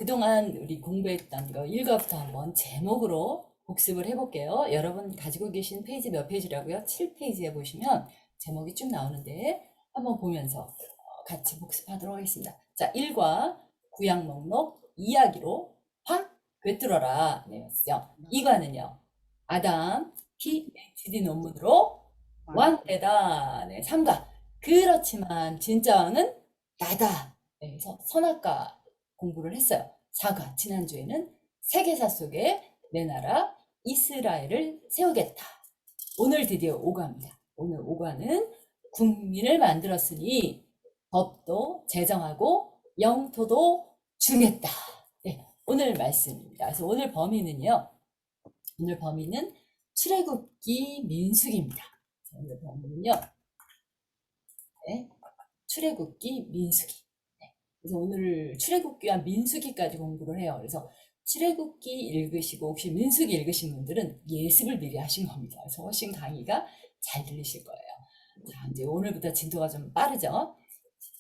그동안 우리 공부했던 거 읽어부터 한번 제목으로 복습을 해볼게요. 여러분 가지고 계신 페이지 몇 페이지라고요? 7페이지에 보시면 제목이 쭉 나오는데 한번 보면서 같이 복습하도록 하겠습니다. 자, 1과 구약 목록 이야기로 확 꿰뚫어라. 네, 맞죠? 2과는요. 아담 PhD 논문으로 왕되다. 네, 3과 그렇지만 진짜 왕은 나다. 네, 그래서 선악과 공부를 했어요. 4과 지난주에는 세계사 속에 내 나라 이스라엘을 세우겠다. 오늘 드디어 5과입니다. 오늘 5과는 국민을 만들었으니 법도 제정하고 영토도 주겠다. 네, 오늘 말씀입니다. 그래서 오늘 범위는요. 오늘 범위는 출애굽기 민수기입니다. 오늘 범위는요. 네, 출애굽기 민수기. 네, 그래서 오늘 출애굽기와 민수기까지 공부를 해요. 그래서 출애굽기 읽으시고 혹시 민수기 읽으신 분들은 예습을 미리 하신 겁니다. 그래서 훨씬 강의가 잘 들리실 거예요. 자, 이제 오늘부터 진도가 좀 빠르죠.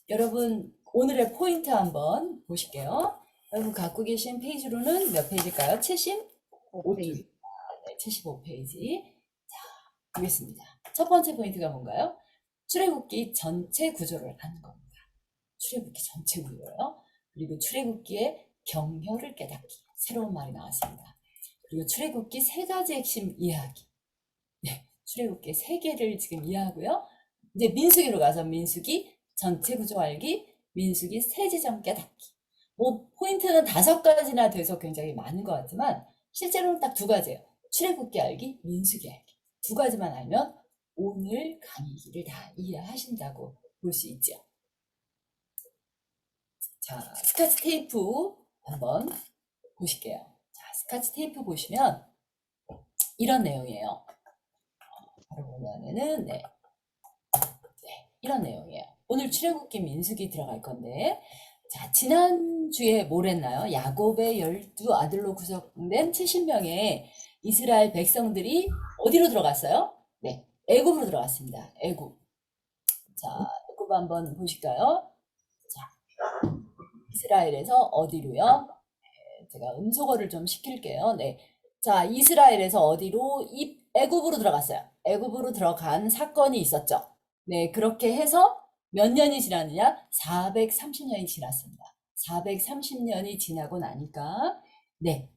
여러분 오늘의 포인트 한번 보실게요. 여러분 갖고 계신 페이지로는 몇 페이지일까요? 75페이지. 네, 75페이지. 자, 보겠습니다. 첫 번째 포인트가 뭔가요? 출애굽기 전체 구조를 아는 겁니다. 출애굽기 전체 구조요. 그리고 출애굽기의 경혈을 깨닫기. 새로운 말이 나왔습니다. 그리고 출애굽기 세 가지 핵심 이야기. 네, 출애굽기 세 개를 지금 이해하고요. 이제 민수기로 가서 민수기 전체 구조 알기, 민수기 세 지점 깨닫기. 뭐 포인트는 5가지나 돼서 굉장히 많은 것 같지만 실제로는 딱 2가지예요. 출애굽기 알기, 민수기 알기. 2가지만 알면 오늘 강의기를 다 이해하신다고 볼 수 있죠. 자, 스카치 테이프 한번 보실게요. 자, 스카치 테이프 보시면 이런 내용이에요. 바로 보면은 이런 내용이에요. 오늘 출애굽기 민수기 들어갈 건데, 자, 지난주에 뭘 했나요? 야곱의 12아들로 구성된 70명의 이스라엘 백성들이 어디로 들어갔어요? 네, 애굽으로 들어갔습니다. 애굽. 자, 애굽 한번 보실까요? 자, 이스라엘에서 어디로요? 네, 제가 음소거를 좀 시킬게요. 네. 자, 이스라엘에서 어디로? 애굽으로 들어갔어요. 애굽으로 들어간 사건이 있었죠. 네, 그렇게 해서 몇 년이 지났느냐? 430년이 지났습니다. 430년이 지나고 나니까 네,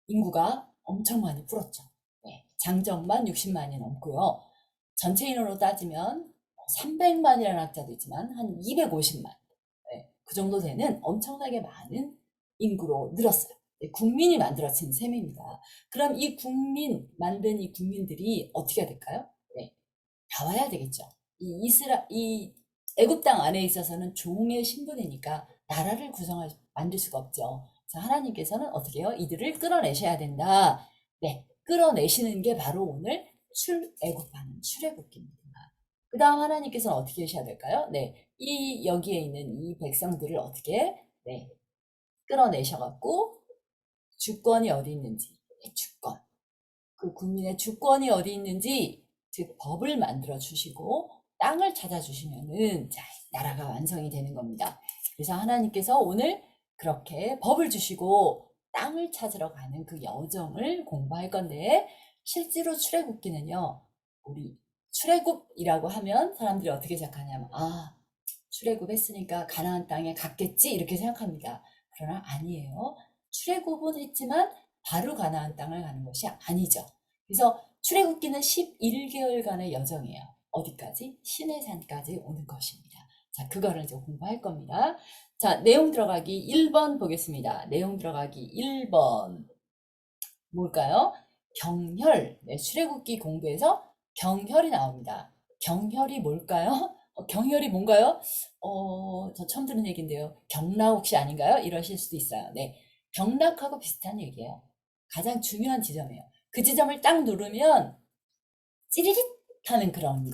인구가 엄청 많이 불었죠. 네, 장정만 60만이 넘고요. 전체 인원으로 따지면 300만이라는 학자도 있지만 한 250만. 네, 그 정도 되는 엄청나게 많은 인구로 늘었어요. 네, 국민이 만들어진 셈입니다. 그럼 이 만든 이 국민들이 어떻게 해야 될까요? 네, 나와야 되겠죠. 이 애굽 땅 안에 있어서는 종의 신분이니까 나라를 만들 수가 없죠. 그래서 하나님께서는 어떻게 해요? 이들을 끌어내셔야 된다. 네, 끌어내시는 게 바로 오늘 출애굽하는 출애굽기입니다. 그 다음 하나님께서는 어떻게 하셔야 될까요? 네, 여기에 있는 이 백성들을 어떻게 네, 끌어내셔갖고 주권이 어디 있는지, 네, 주권. 그 국민의 주권이 어디 있는지, 즉 법을 만들어 주시고 땅을 찾아주시면은 자, 나라가 완성이 되는 겁니다. 그래서 하나님께서 오늘 그렇게 법을 주시고 땅을 찾으러 가는 그 여정을 공부할 건데, 실제로 출애굽기는요, 우리 출애굽이라고 하면 사람들이 어떻게 생각하냐면, 아, 출애굽했으니까 가나안 땅에 갔겠지 이렇게 생각합니다. 그러나 아니에요. 출애굽은 했지만 바로 가나안 땅을 가는 것이 아니죠. 그래서 출애굽기는 11개월간의 여정이에요. 어디까지? 시내산까지 오는 것입니다. 자, 그거를 이제 공부할 겁니다. 자, 내용 들어가기 1번 보겠습니다. 내용 들어가기 1번. 뭘까요? 경혈. 네, 출애굽기 공부에서 경혈이 나옵니다. 경혈이 뭘까요? 경혈이 뭔가요? 저 처음 듣는 얘기인데요. 경락 혹시 아닌가요? 이러실 수도 있어요. 네, 경락하고 비슷한 얘기예요. 가장 중요한 지점이에요. 그 지점을 딱 누르면 찌릿 하는 그런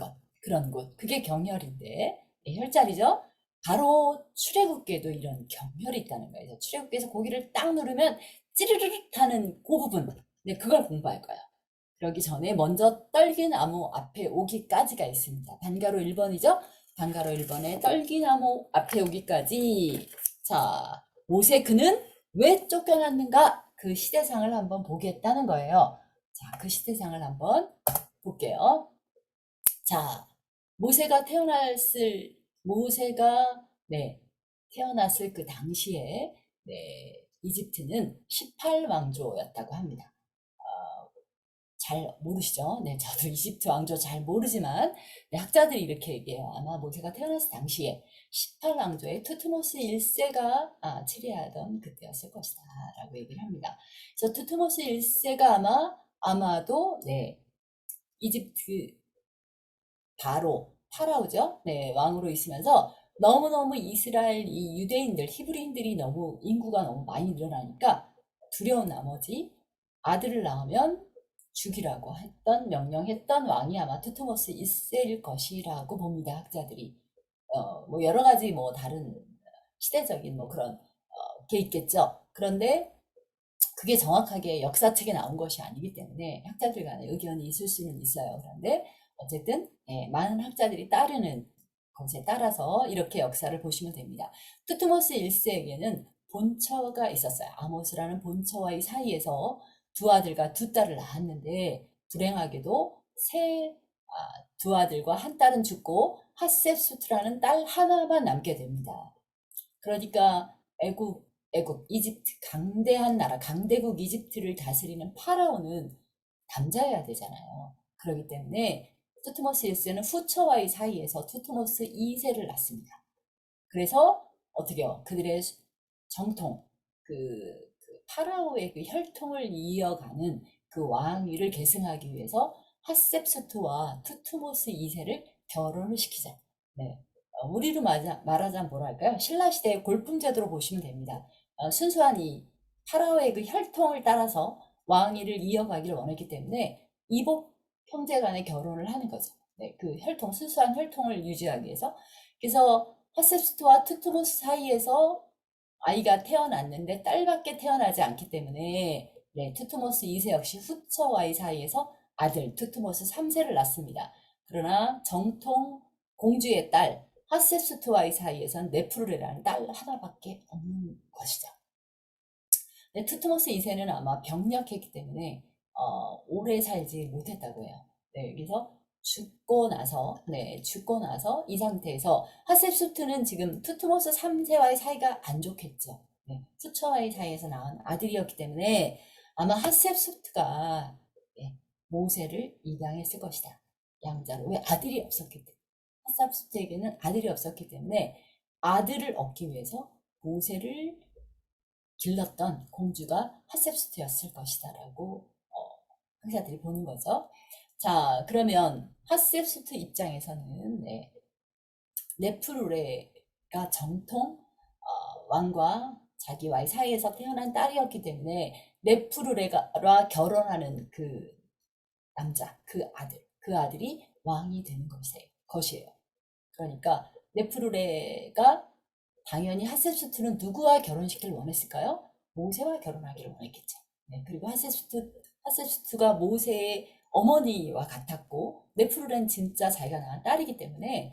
곳. 그게 경혈인데, 네, 혈자리죠? 바로 출애굽기에도 이런 경혈이 있다는 거예요. 출애굽기에서 고기를 딱 누르면 찌르르르 하는 그 부분. 네, 그걸 공부할 거예요. 그러기 전에 먼저 떨기나무 앞에 오기까지가 있습니다. 반가로 1번이죠? 반가로 1번에 떨기나무 앞에 오기까지. 자, 모세 그는 왜 쫓겨났는가? 그 시대상을 한번 보겠다는 거예요. 자, 그 시대상을 한번 볼게요. 자, 모세가 태어났을, 모세가, 네, 태어났을 그 당시에, 네, 이집트는 18왕조였다고 합니다. 잘 모르시죠? 네, 저도 이집트 왕조 잘 모르지만, 네, 학자들이 이렇게 얘기해요. 아마 모세가 태어났을 당시에 18왕조의 투트모스 1세가 치리하던 그때였을 것이다. 라고 얘기를 합니다. 그래서 투트모스 1세가 아마도, 네, 이집트 파라오죠? 네, 왕으로 있으면서 너무너무 이스라엘 이 유대인들, 히브리인들이 너무 인구가 너무 많이 늘어나니까 두려운 나머지 아들을 낳으면 죽이라고 했던 명령했던 왕이 아마 투트모스 1세일 것이라고 봅니다. 학자들이. 뭐 여러 가지 뭐 다른 시대적인 뭐 그런 게 있겠죠. 그런데 그게 정확하게 역사책에 나온 것이 아니기 때문에 학자들 간에 의견이 있을 수는 있어요. 그런데 어쨌든 많은 학자들이 따르는 것에 따라서 이렇게 역사를 보시면 됩니다. 투트모스 1세에게는 본처가 있었어요. 아모스라는 본처와의 사이에서 두 아들과 두 딸을 낳았는데 불행하게도 두 아들과 한 딸은 죽고 핫셉수트라는 딸 하나만 남게 됩니다. 그러니까 이집트 강대한 나라, 강대국 이집트를 다스리는 파라오는 남자여야 되잖아요. 그렇기 때문에 투트모스 1세는 후처와의 사이에서 투트모스 2세를 낳습니다. 그래서 어떻게요? 그들의 정통, 파라오의 그 혈통을 이어가는 그 왕위를 계승하기 위해서 핫셉수트와 투트모스 2세를 결혼을 시키자. 네. 우리로 말하자면 뭐랄까요? 신라시대의 골품제도로 보시면 됩니다. 순수한 이 파라오의 그 혈통을 따라서 왕위를 이어가기를 원했기 때문에 이복 형제 간의 결혼을 하는 거죠. 네, 그 혈통, 순수한 혈통을 유지하기 위해서. 그래서 핫셉스트와 투트모스 사이에서 아이가 태어났는데 딸밖에 태어나지 않기 때문에 네, 투트모스 2세 역시 후처와의 사이에서 아들 투트모스 3세를 낳습니다. 그러나 정통 공주의 딸 핫셉스트와의 사이에선 네프루레라는 딸 하나밖에 없는 것이죠. 네, 투트모스 2세는 아마 병력했기 때문에 오래 살지 못했다고 해요. 네, 그래서 죽고 나서 이 상태에서 핫셉수트는 지금 투트모스 3세와의 사이가 안 좋겠죠. 네, 투처와의 사이에서 낳은 아들이었기 때문에 아마 핫셉수트가 네, 모세를 입양했을 것이다. 양자로. 왜 아들이 없었기 때문에. 핫셉수트에게는 아들이 없었기 때문에 아들을 얻기 위해서 모세를 길렀던 공주가 핫셉스트였을 것이다라고 학자들이 보는 거죠. 자, 그러면 핫셉스트 입장에서는 네프루레가 정통 왕과 자기와의 사이에서 태어난 딸이었기 때문에 네프루레가 결혼하는 그 남자, 그 아들이 왕이 되는 것이에요. 그러니까 네프루레가 당연히 핫셉수트는 누구와 결혼시키를 원했을까요? 모세와 결혼하기를 원했겠죠. 네, 그리고 핫셉수트가 모세의 어머니와 같았고 네프루레는 진짜 자기가 낳은 딸이기 때문에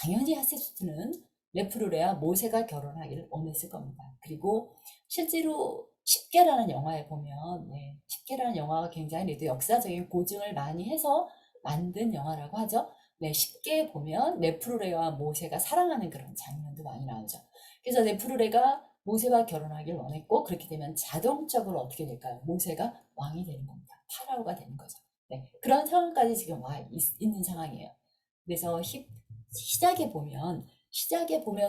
당연히 핫셉수트는 네프루레와 모세가 결혼하기를 원했을 겁니다. 그리고 실제로 10개라는 영화에 보면 10개라는 영화가 굉장히 역사적인 고증을 많이 해서 만든 영화라고 하죠. 네, 쉽게 보면 네프루레와 모세가 사랑하는 그런 장면도 많이 나오죠. 그래서 네프루레가 모세와 결혼하길 원했고 그렇게 되면 자동적으로 어떻게 될까요? 모세가 왕이 되는 겁니다. 파라오가 되는 거죠. 네, 그런 상황까지 지금 있는 상황이에요. 그래서 시작에 보면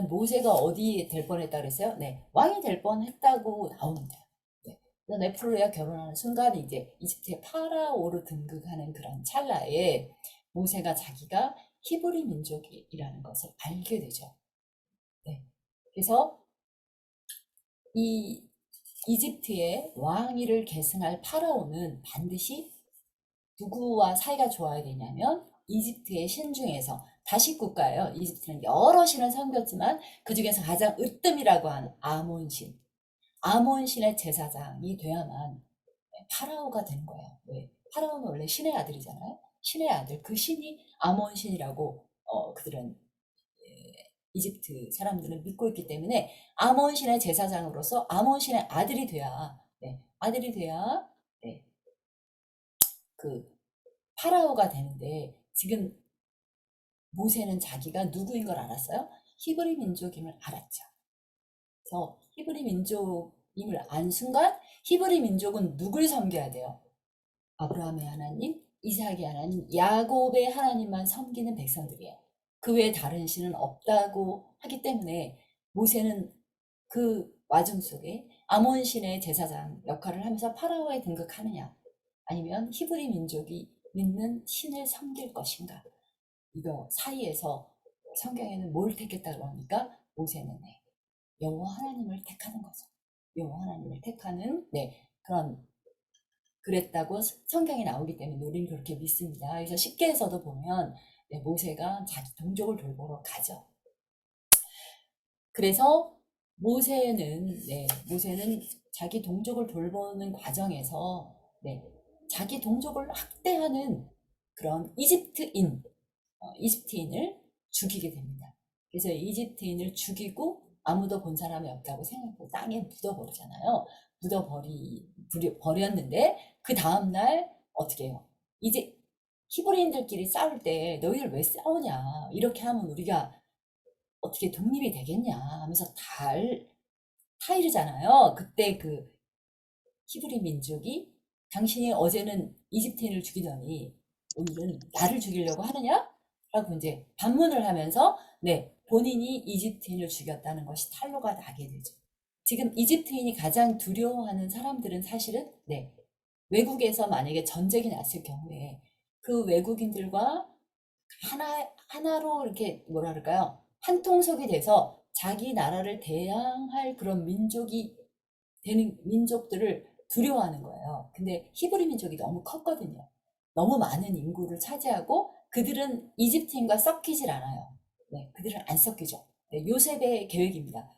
모세가 어디 될 뻔했다 그랬어요? 네, 왕이 될 뻔했다고 나오는데요. 네, 네프루레와 결혼하는 순간 이제 이집트의 파라오로 등극하는 그런 찰나에 모세가 자기가 히브리 민족이라는 것을 알게 되죠. 네. 그래서 이 이집트의 왕위를 계승할 파라오는 반드시 누구와 사이가 좋아야 되냐면 이집트의 신 중에서 다시 국가예요. 이집트는 여러 신을 섬겼지만 그 중에서 가장 으뜸이라고 하는 아몬신. 아몬신의 제사장이 돼야만 파라오가 되는 거예요. 왜? 파라오는 원래 신의 아들이잖아요. 신의 아들, 그 신이 아몬신이라고 그들은 이집트 사람들은 믿고 있기 때문에 아몬 신의 제사장으로서 아몬 신의 아들이 돼야, 아들이 돼야, 그 파라오가 되는데, 지금 모세는 자기가 누구인 걸 알았어요? 히브리 민족임을 알았죠. 그래서 히브리 민족임을 안 순간 히브리 민족은 누굴 섬겨야 돼요? 아브라함의 하나님, 이삭의 하나님, 야곱의 하나님만 섬기는 백성들이에요. 그 외에 다른 신은 없다고 하기 때문에 모세는 그 와중 속에 아몬 신의 제사장 역할을 하면서 파라오에 등극하느냐, 아니면 히브리 민족이 믿는 신을 섬길 것인가, 이거 사이에서 성경에는 뭘 택했다 그러니까 모세는 여호와 하나님을 택하는 거죠. 여호와 하나님을 택하는 그런 그랬다고 성경에 나오기 때문에 우리는 그렇게 믿습니다. 그래서 십계에서도 보면 모세가 자기 동족을 돌보러 가죠. 그래서 모세는 자기 동족을 돌보는 과정에서 자기 동족을 학대하는 그런 이집트인을 죽이게 됩니다. 그래서 이집트인을 죽이고 아무도 본 사람이 없다고 생각하고 땅에 묻어버리잖아요. 묻어버렸는데 그 다음날 어떻게 해요? 이제 히브리인들끼리 싸울 때 너희들 왜 싸우냐, 이렇게 하면 우리가 어떻게 독립이 되겠냐 하면서 타이르잖아요. 그때 그 히브리 민족이 당신이 어제는 이집트인을 죽이더니 오늘은 나를 죽이려고 하느냐? 라고 이제 반문을 하면서 본인이 이집트인을 죽였다는 것이 탄로가 나게 되죠. 지금 이집트인이 가장 두려워하는 사람들은 사실은 외국에서 만약에 전쟁이 났을 경우에 그 외국인들과 하나로 이렇게 뭐라 그럴까요? 한 통속이 돼서 자기 나라를 대항할 그런 민족이 되는 민족들을 두려워하는 거예요. 근데 히브리 민족이 너무 컸거든요. 너무 많은 인구를 차지하고 그들은 이집트인과 섞이질 않아요. 그들은 안 섞이죠. 요셉의 계획입니다.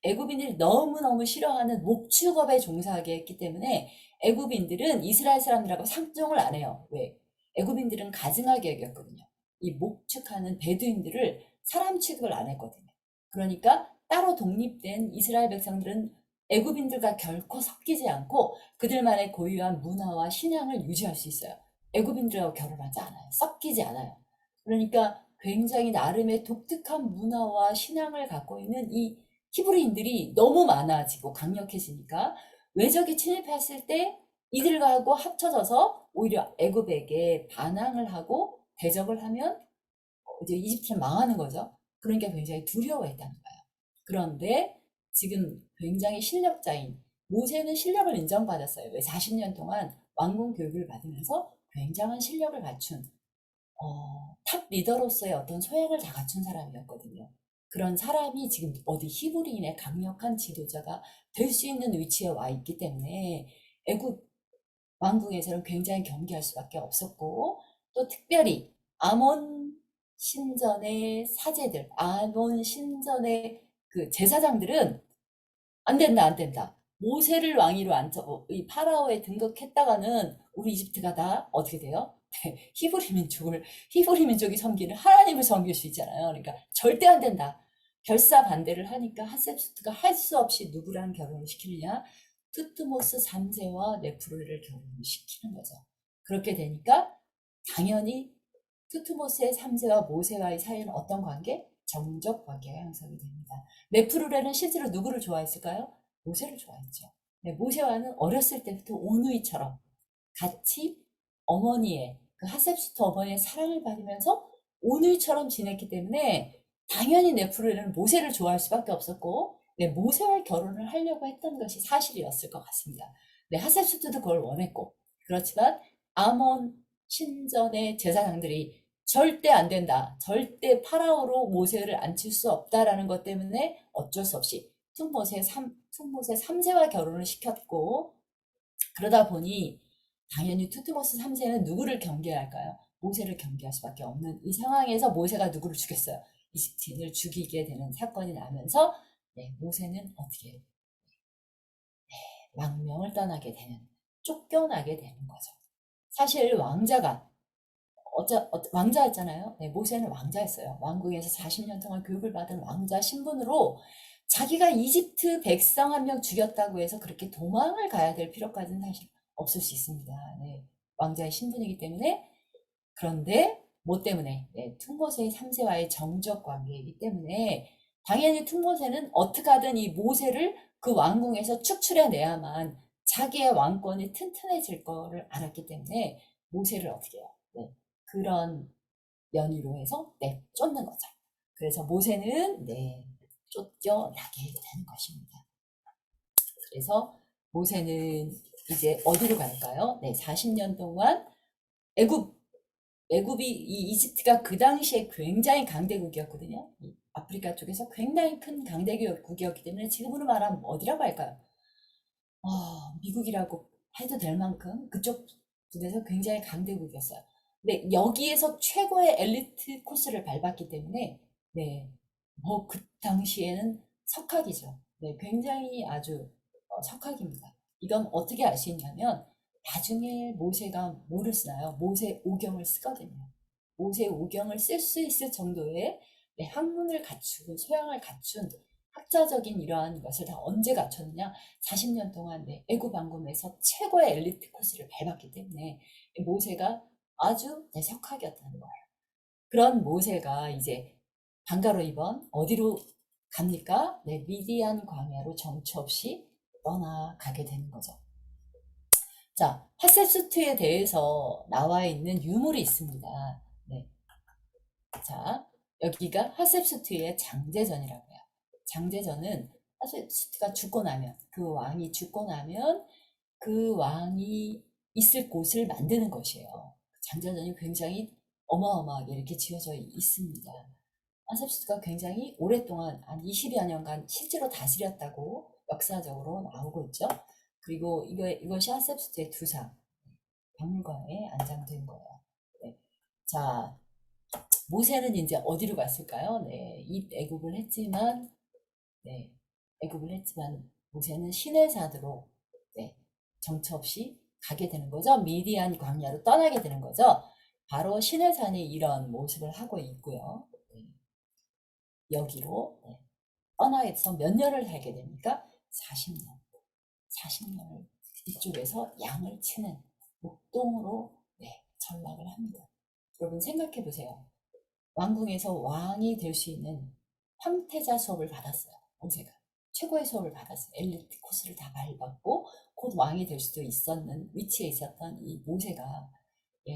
애굽인들이 너무너무 싫어하는 목축업에 종사하게 했기 때문에 애굽인들은 이스라엘 사람들하고 상종을 안 해요. 왜? 애굽인들은 가증할 계획이었거든요. 이 목축하는 베두인들을 사람 취급을 안 했거든요. 그러니까 따로 독립된 이스라엘 백성들은 애굽인들과 결코 섞이지 않고 그들만의 고유한 문화와 신앙을 유지할 수 있어요. 애굽인들하고 결혼하지 않아요. 섞이지 않아요. 그러니까 굉장히 나름의 독특한 문화와 신앙을 갖고 있는 이 히브리인들이 너무 많아지고 강력해지니까 외적이 침입했을 때 이들하고 합쳐져서 오히려 애굽에게 반항을 하고 대적을 하면 이제 이집트는 망하는 거죠. 그러니까 굉장히 두려워했다는 거예요. 그런데 지금 굉장히 실력자인 모세는 실력을 인정받았어요. 왜 40년 동안 왕궁 교육을 받으면서 굉장한 실력을 갖춘 탑 리더로서의 어떤 소양을 다 갖춘 사람이었거든요. 그런 사람이 지금 어디 히브리인의 강력한 지도자가 될 수 있는 위치에 와 있기 때문에 애굽 왕궁에서는 굉장히 경계할 수밖에 없었고, 또 특별히 아몬 신전의 사제들, 아몬 신전의 그 제사장들은 안 된다, 안 된다. 모세를 왕위로 앉혀, 이 파라오에 등극했다가는 우리 이집트가 다 어떻게 돼요? 히브리 민족이 섬기는 하나님을 섬길 수 있잖아요. 그러니까 절대 안 된다. 결사 반대를 하니까 hatshepsut가 할 수 없이 누구랑 결혼을 시키느냐? 투트모스 3세와 네프르를 결혼을 시키는 거죠. 그렇게 되니까 당연히 투트모스의 3세와 모세와의 사이는 어떤 관계? 정적 관계가 형성이 됩니다. 네프르레는 실제로 누구를 좋아했을까요? 모세를 좋아했죠. 모세와는 어렸을 때부터 온누이처럼 같이 어머니의 그 hatshepsut 어머니의 사랑을 받으면서 온누이처럼 지냈기 때문에 당연히 네프르레는 모세를 좋아할 수밖에 없었고 모세와 결혼을 하려고 했던 것이 사실이었을 것 같습니다. hatshepsut도 그걸 원했고, 그렇지만 아몬 신전의 제사장들이 절대 안 된다, 절대 파라오로 모세를 앉힐 수 없다라는 것 때문에 어쩔 수 없이 퉁모세 3세와 결혼을 시켰고, 그러다 보니 당연히 투트모스 3세는 누구를 경계할까요? 모세를 경계할 수밖에 없는 이 상황에서 모세가 누구를 죽였어요? 이집트인을 죽이게 되는 사건이 나면서 모세는 어떻게 망명을 떠나게 되는, 쫓겨나게 되는 거죠. 사실 왕자가 왕자였잖아요. 네, 모세는 왕자였어요. 왕궁에서 40년 동안 교육을 받은 왕자 신분으로 자기가 이집트 백성 한 명 죽였다고 해서 그렇게 도망을 가야 될 필요까지는 사실 없을 수 있습니다. 네, 왕자의 신분이기 때문에. 그런데 뭐 때문에? 네, 퉁모세의 3세와의 정적 관계이기 때문에 당연히 퉁모세는 어떻게 하든 이 모세를 그 왕궁에서 축출해내야만 자기의 왕권이 튼튼해질 거를 알았기 때문에 모세를 어떻게 해요? 네, 그런 연유로 해서 쫓는 거죠. 그래서 모세는 쫓겨나게 되는 것입니다. 그래서 모세는 이제 어디로 갈까요? 40년 동안 애굽이 이 이집트가 그 당시에 굉장히 강대국이었거든요. 아프리카 쪽에서 굉장히 큰 강대국이었기 때문에 지금으로 말하면 어디라고 할까요? 미국이라고 해도 될 만큼 그쪽 분에서 굉장히 강대국이었어요. 근데 여기에서 최고의 엘리트 코스를 밟았기 때문에 그 당시에는 석학이죠. 굉장히 아주 석학입니다. 이건 어떻게 알 수 있냐면 나중에 모세가 뭐를 쓰나요? 모세 오경을 쓰거든요. 모세 오경을 쓸 수 있을 정도의 학문을 갖추고 소양을 갖춘 학자적인 이러한 것을 다 언제 갖췄느냐? 40년 동안 애굽 왕궁에서 최고의 엘리트 코스를 밟았기 때문에 모세가 아주 석학이었다는 거예요. 그런 모세가 이제 방가로 이번 어디로 갑니까? 미디안 광야로 정처 없이 떠나가게 되는 거죠. 자, 하셉수트에 대해서 나와 있는 유물이 있습니다. 자, 여기가 하셉수트의 장제전이라고 해요. 장제전은 하셉수트가 죽고 나면, 그 왕이 죽고 나면 그 왕이 있을 곳을 만드는 것이에요. 장제전이 굉장히 어마어마하게 이렇게 지어져 있습니다. 하셉수트가 굉장히 오랫동안 한 20여 년간 실제로 다스렸다고 역사적으로 나오고 있죠. 그리고 이것이 하셉수트의 두상, 박물관에 안장된 거예요. 자, 모세는 이제 어디로 갔을까요? 애굽을 했지만, 애굽을 했지만 모세는 시내산으로 정처 없이 가게 되는 거죠. 미디안 광야로 떠나게 되는 거죠. 바로 시내산이 이런 모습을 하고 있고요. 여기로 떠나서 몇 년을 살게 됩니까? 40년. 40년을 이쪽에서 양을 치는 목동으로 전락을 합니다. 여러분 생각해 보세요. 왕궁에서 왕이 될 수 있는 황태자 수업을 받았어요. 모세가 최고의 수업을 받았어요. 엘리트 코스를 다 밟았고 곧 왕이 될 수도 있었는 위치에 있었던 이 모세가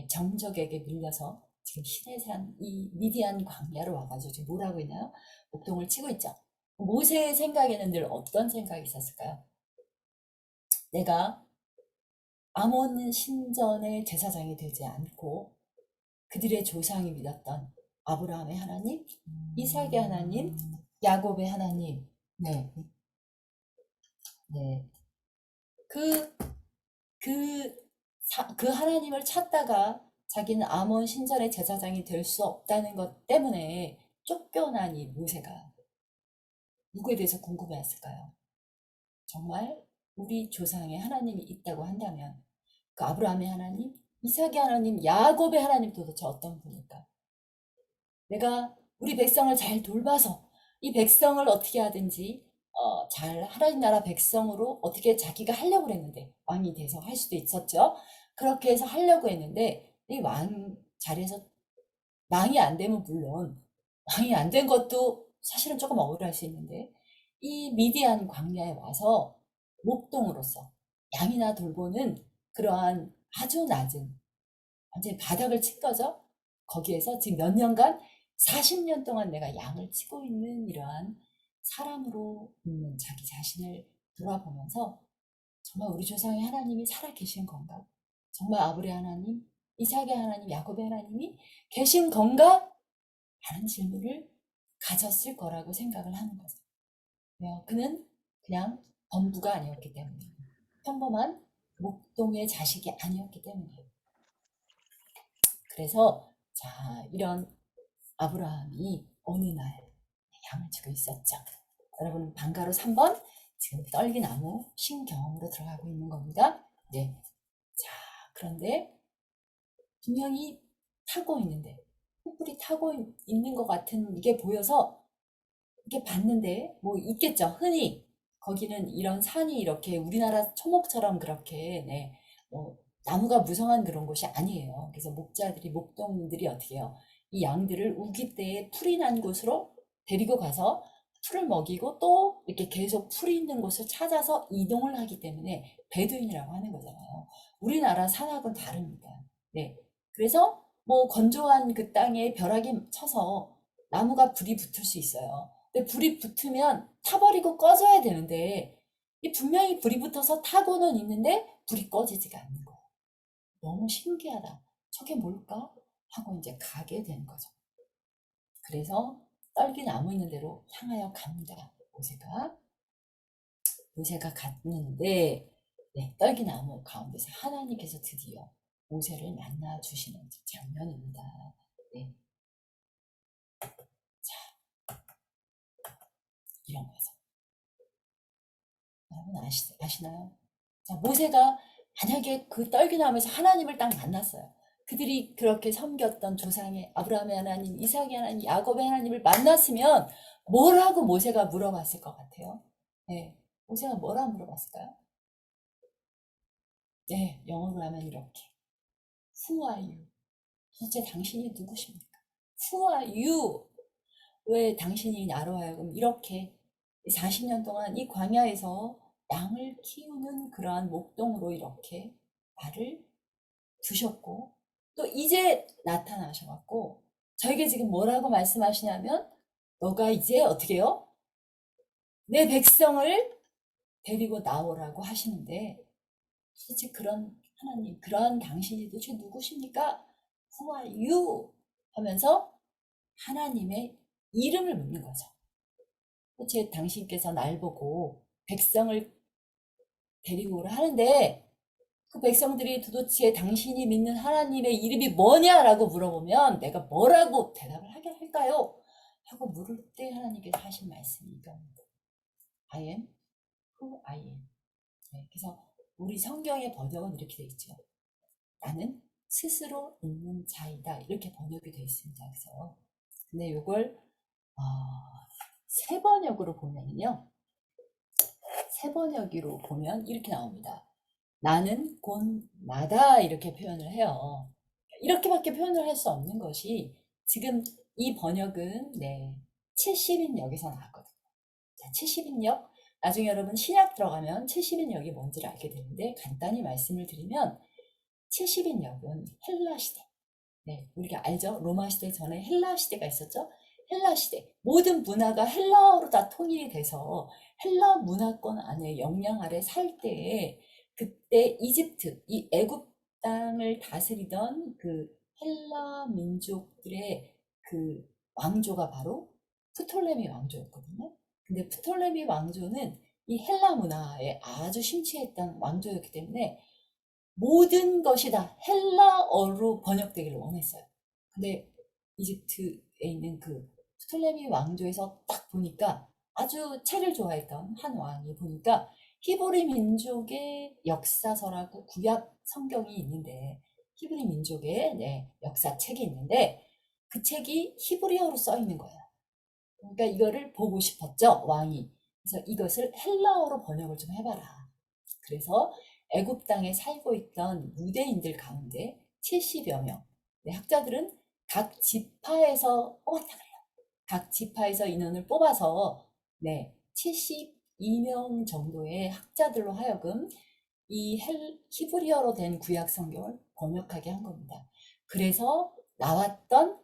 정적에게 밀려서 지금 시내산 이 미디안 광야로 와가지고 지금 뭐라고 있나요? 목동을 치고 있죠. 모세의 생각에는 늘 어떤 생각이 있었을까요? 내가 아몬 신전의 제사장이 되지 않고 그들의 조상이 믿었던 아브라함의 하나님, 이삭의 하나님, 야곱의 하나님, 네, 네, 그, 그 하나님을 찾다가 자기는 아몬 신전의 제사장이 될 수 없다는 것 때문에 쫓겨난 이 모세가 누구에 대해서 궁금해했을까요? 정말 우리 조상의 하나님이 있다고 한다면 그 아브라함의 하나님, 이삭의 하나님, 야곱의 하나님 도대체 어떤 분일까? 내가 우리 백성을 잘 돌봐서 이 백성을 어떻게 하든지 잘 하나님 나라 백성으로 어떻게 자기가 하려고 했는데 왕이 돼서 할 수도 있었죠. 그렇게 해서 하려고 했는데 이 왕 자리에서 왕이 안 되면 물론 왕이 안 된 것도 사실은 조금 억울할 수 있는데 이 미디안 광야에 와서 목동으로서 양이나 돌보는 그러한 아주 낮은 완전히 바닥을 친 거죠. 거기에서 지금 몇 년간 40년 동안 내가 양을 치고 있는 이러한 사람으로 있는 자기 자신을 돌아보면서 정말 우리 조상의 하나님이 살아계신 건가? 정말 아브라함의 하나님, 이삭의 하나님, 야곱의 하나님이 계신 건가? 라는 질문을 가졌을 거라고 생각을 하는 거죠. 그는 그냥 범부가 아니었기 때문에 평범한 목동의 자식이 아니었기 때문에 그래서 자 이런 아브라함이 어느 날 양을 치고 있었죠. 여러분 방가로 3번 지금 떨기나무 신경으로 들어가고 있는 겁니다. 자 그런데 분명히 타고 있는데 횃불이 타고 있는 것 같은 게 보여서 이렇게 봤는데 뭐 있겠죠. 흔히 거기는 이런 산이 이렇게 우리나라 초목처럼 그렇게 네, 뭐 나무가 무성한 그런 곳이 아니에요. 그래서 목자들이 목동들이 어떻게 해요? 이 양들을 우기때에 풀이 난 곳으로 데리고 가서 풀을 먹이고 또 이렇게 계속 풀이 있는 곳을 찾아서 이동을 하기 때문에 베두인이라고 하는 거잖아요. 우리나라 산악은 다릅니다. 네. 그래서 뭐 건조한 그 땅에 벼락이 쳐서 나무가 불이 붙을 수 있어요. 근데 불이 붙으면 타버리고 꺼져야 되는데 이 분명히 불이 붙어서 타고는 있는데 불이 꺼지지가 않는 거예요. 너무 신기하다. 저게 뭘까? 하고 이제 가게 되는 거죠. 그래서 떨기 나무 있는 대로 향하여 갑니다. 모세가 갔는데 네, 떨기 나무 가운데서 하나님께서 드디어 모세를 만나 주시는 장면입니다. 네, 이런 거죠. 여러분 아시나요? 자, 모세가 만약에 그 떨기나무에서 하나님을 딱 만났어요. 그들이 그렇게 섬겼던 조상의 아브라함의 하나님, 이삭의 하나님, 야곱의 하나님을 만났으면 뭐라고 모세가 물어봤을 것 같아요? 네, 모세가 뭐라 물어봤을까요? 네, 영어로 하면 이렇게 Who are you? 도대체 당신이 누구십니까? Who are you? 왜 당신이 나로 하여금 이렇게 40년 동안 이 광야에서 양을 키우는 그러한 목동으로 이렇게 나를 두셨고 또 이제 나타나셔갖고 저에게 지금 뭐라고 말씀하시냐면 너가 이제 어떻게 해요? 내 백성을 데리고 나오라고 하시는데 도대체 그런 하나님, 그런 당신이 도대체 누구십니까? Who are you? 하면서 하나님의 이름을 묻는 거죠. 도대체 당신께서 날 보고 백성을 데리고 오라 하는데 그 백성들이 도대체 당신이 믿는 하나님의 이름이 뭐냐라고 물어보면 내가 뭐라고 대답을 하게 할까요? 하고 물을 때 하나님께서 하신 말씀이 이겁니다. I am who I am. 네, 그래서 우리 성경의 번역은 이렇게 되어 있죠. 나는 스스로 있는 자이다. 이렇게 번역이 되어 있습니다. 그래서 근데 이걸 새 번역으로 보면요. 새 번역으로 보면 이렇게 나옵니다. 나는 곧 나다 이렇게 표현을 해요. 이렇게밖에 표현을 할 수 없는 것이 지금 이 번역은 네, 70인역에서 나왔거든요. 자, 70인역 나중에 여러분 신약 들어가면 70인역이 뭔지를 알게 되는데 간단히 말씀을 드리면 70인역은 헬라 시대 네, 우리가 알죠? 로마 시대 전에 헬라 시대가 있었죠? 헬라 시대 모든 문화가 헬라어로 다 통일이 돼서 헬라 문화권 안에 영향 아래 살 때에 그때 이집트 이 애굽 땅을 다스리던 그 헬라 민족들의 그 왕조가 바로 프톨레미 왕조였거든요. 근데 프톨레미 왕조는 이 헬라 문화에 아주 심취했던 왕조였기 때문에 모든 것이 다 헬라어로 번역되기를 원했어요. 근데 이집트에 있는 그 프톨레미 왕조에서 딱 보니까 아주 책을 좋아했던 한 왕이 보니까 히브리 민족의 역사서라고 구약 성경이 있는데 히브리 민족의 네, 역사책이 있는데 그 책이 히브리어로 써 있는 거예요. 그러니까 이거를 보고 싶었죠, 왕이. 그래서 이것을 헬라어로 번역을 좀 해봐라. 그래서 애굽 땅에 살고 있던 유대인들 가운데 70여 명. 네, 학자들은 각 지파에서 뽑았다 그래요. 각 지파에서 인원을 뽑아서 네, 72명 정도의 학자들로 하여금 이 히브리어로 된 구약 성경을 번역하게 한 겁니다. 그래서 나왔던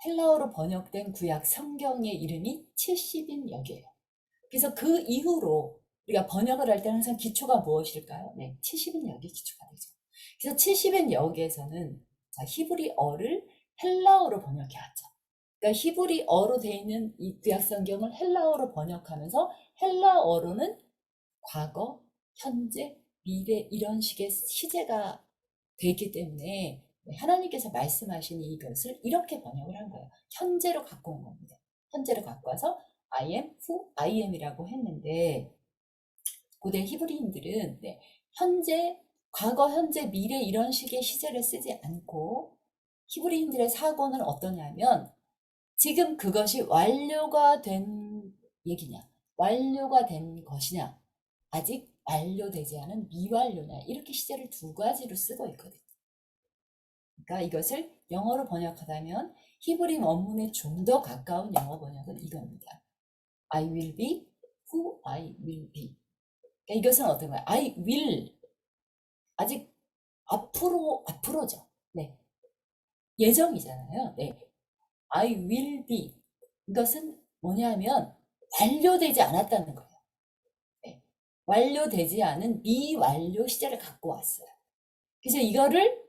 헬라어로 번역된 구약 성경의 이름이 70인역이에요. 그래서 그 이후로 우리가 번역을 할 때 항상 기초가 무엇일까요? 네, 70인역이 기초가 되죠. 그래서 70인역에서는 히브리어를 헬라어로 번역해왔죠. 그러니까 히브리어로 되어 있는 이 구약 성경을 헬라어로 번역하면서 헬라어로는 과거, 현재, 미래 이런 식의 시제가 되기 때문에 하나님께서 말씀하신 이것을 이렇게 번역을 한 거예요. 현재로 갖고 온 겁니다. 현재로 갖고 와서 I am who I am이라고 했는데 고대 히브리인들은 네, 현재, 과거, 현재, 미래 이런 식의 시제를 쓰지 않고 히브리인들의 사고는 어떠냐면 지금 그것이 완료가 된 얘기냐, 완료가 된 것이냐, 아직 완료되지 않은 미완료냐, 이렇게 시제를 두 가지로 쓰고 있거든요. 그러니까 이것을 영어로 번역하다면 히브리 원문에 좀 더 가까운 영어 번역은 이겁니다. I will be who I will be. 그러니까 이것은 어떤 거야? I will, 아직 앞으로죠. 네, 예정이잖아요. 네, I will be. 이것은 뭐냐면 완료되지 않았다는 거예요. 네, 완료되지 않은 미완료 시제를 갖고 왔어요. 그래서 이거를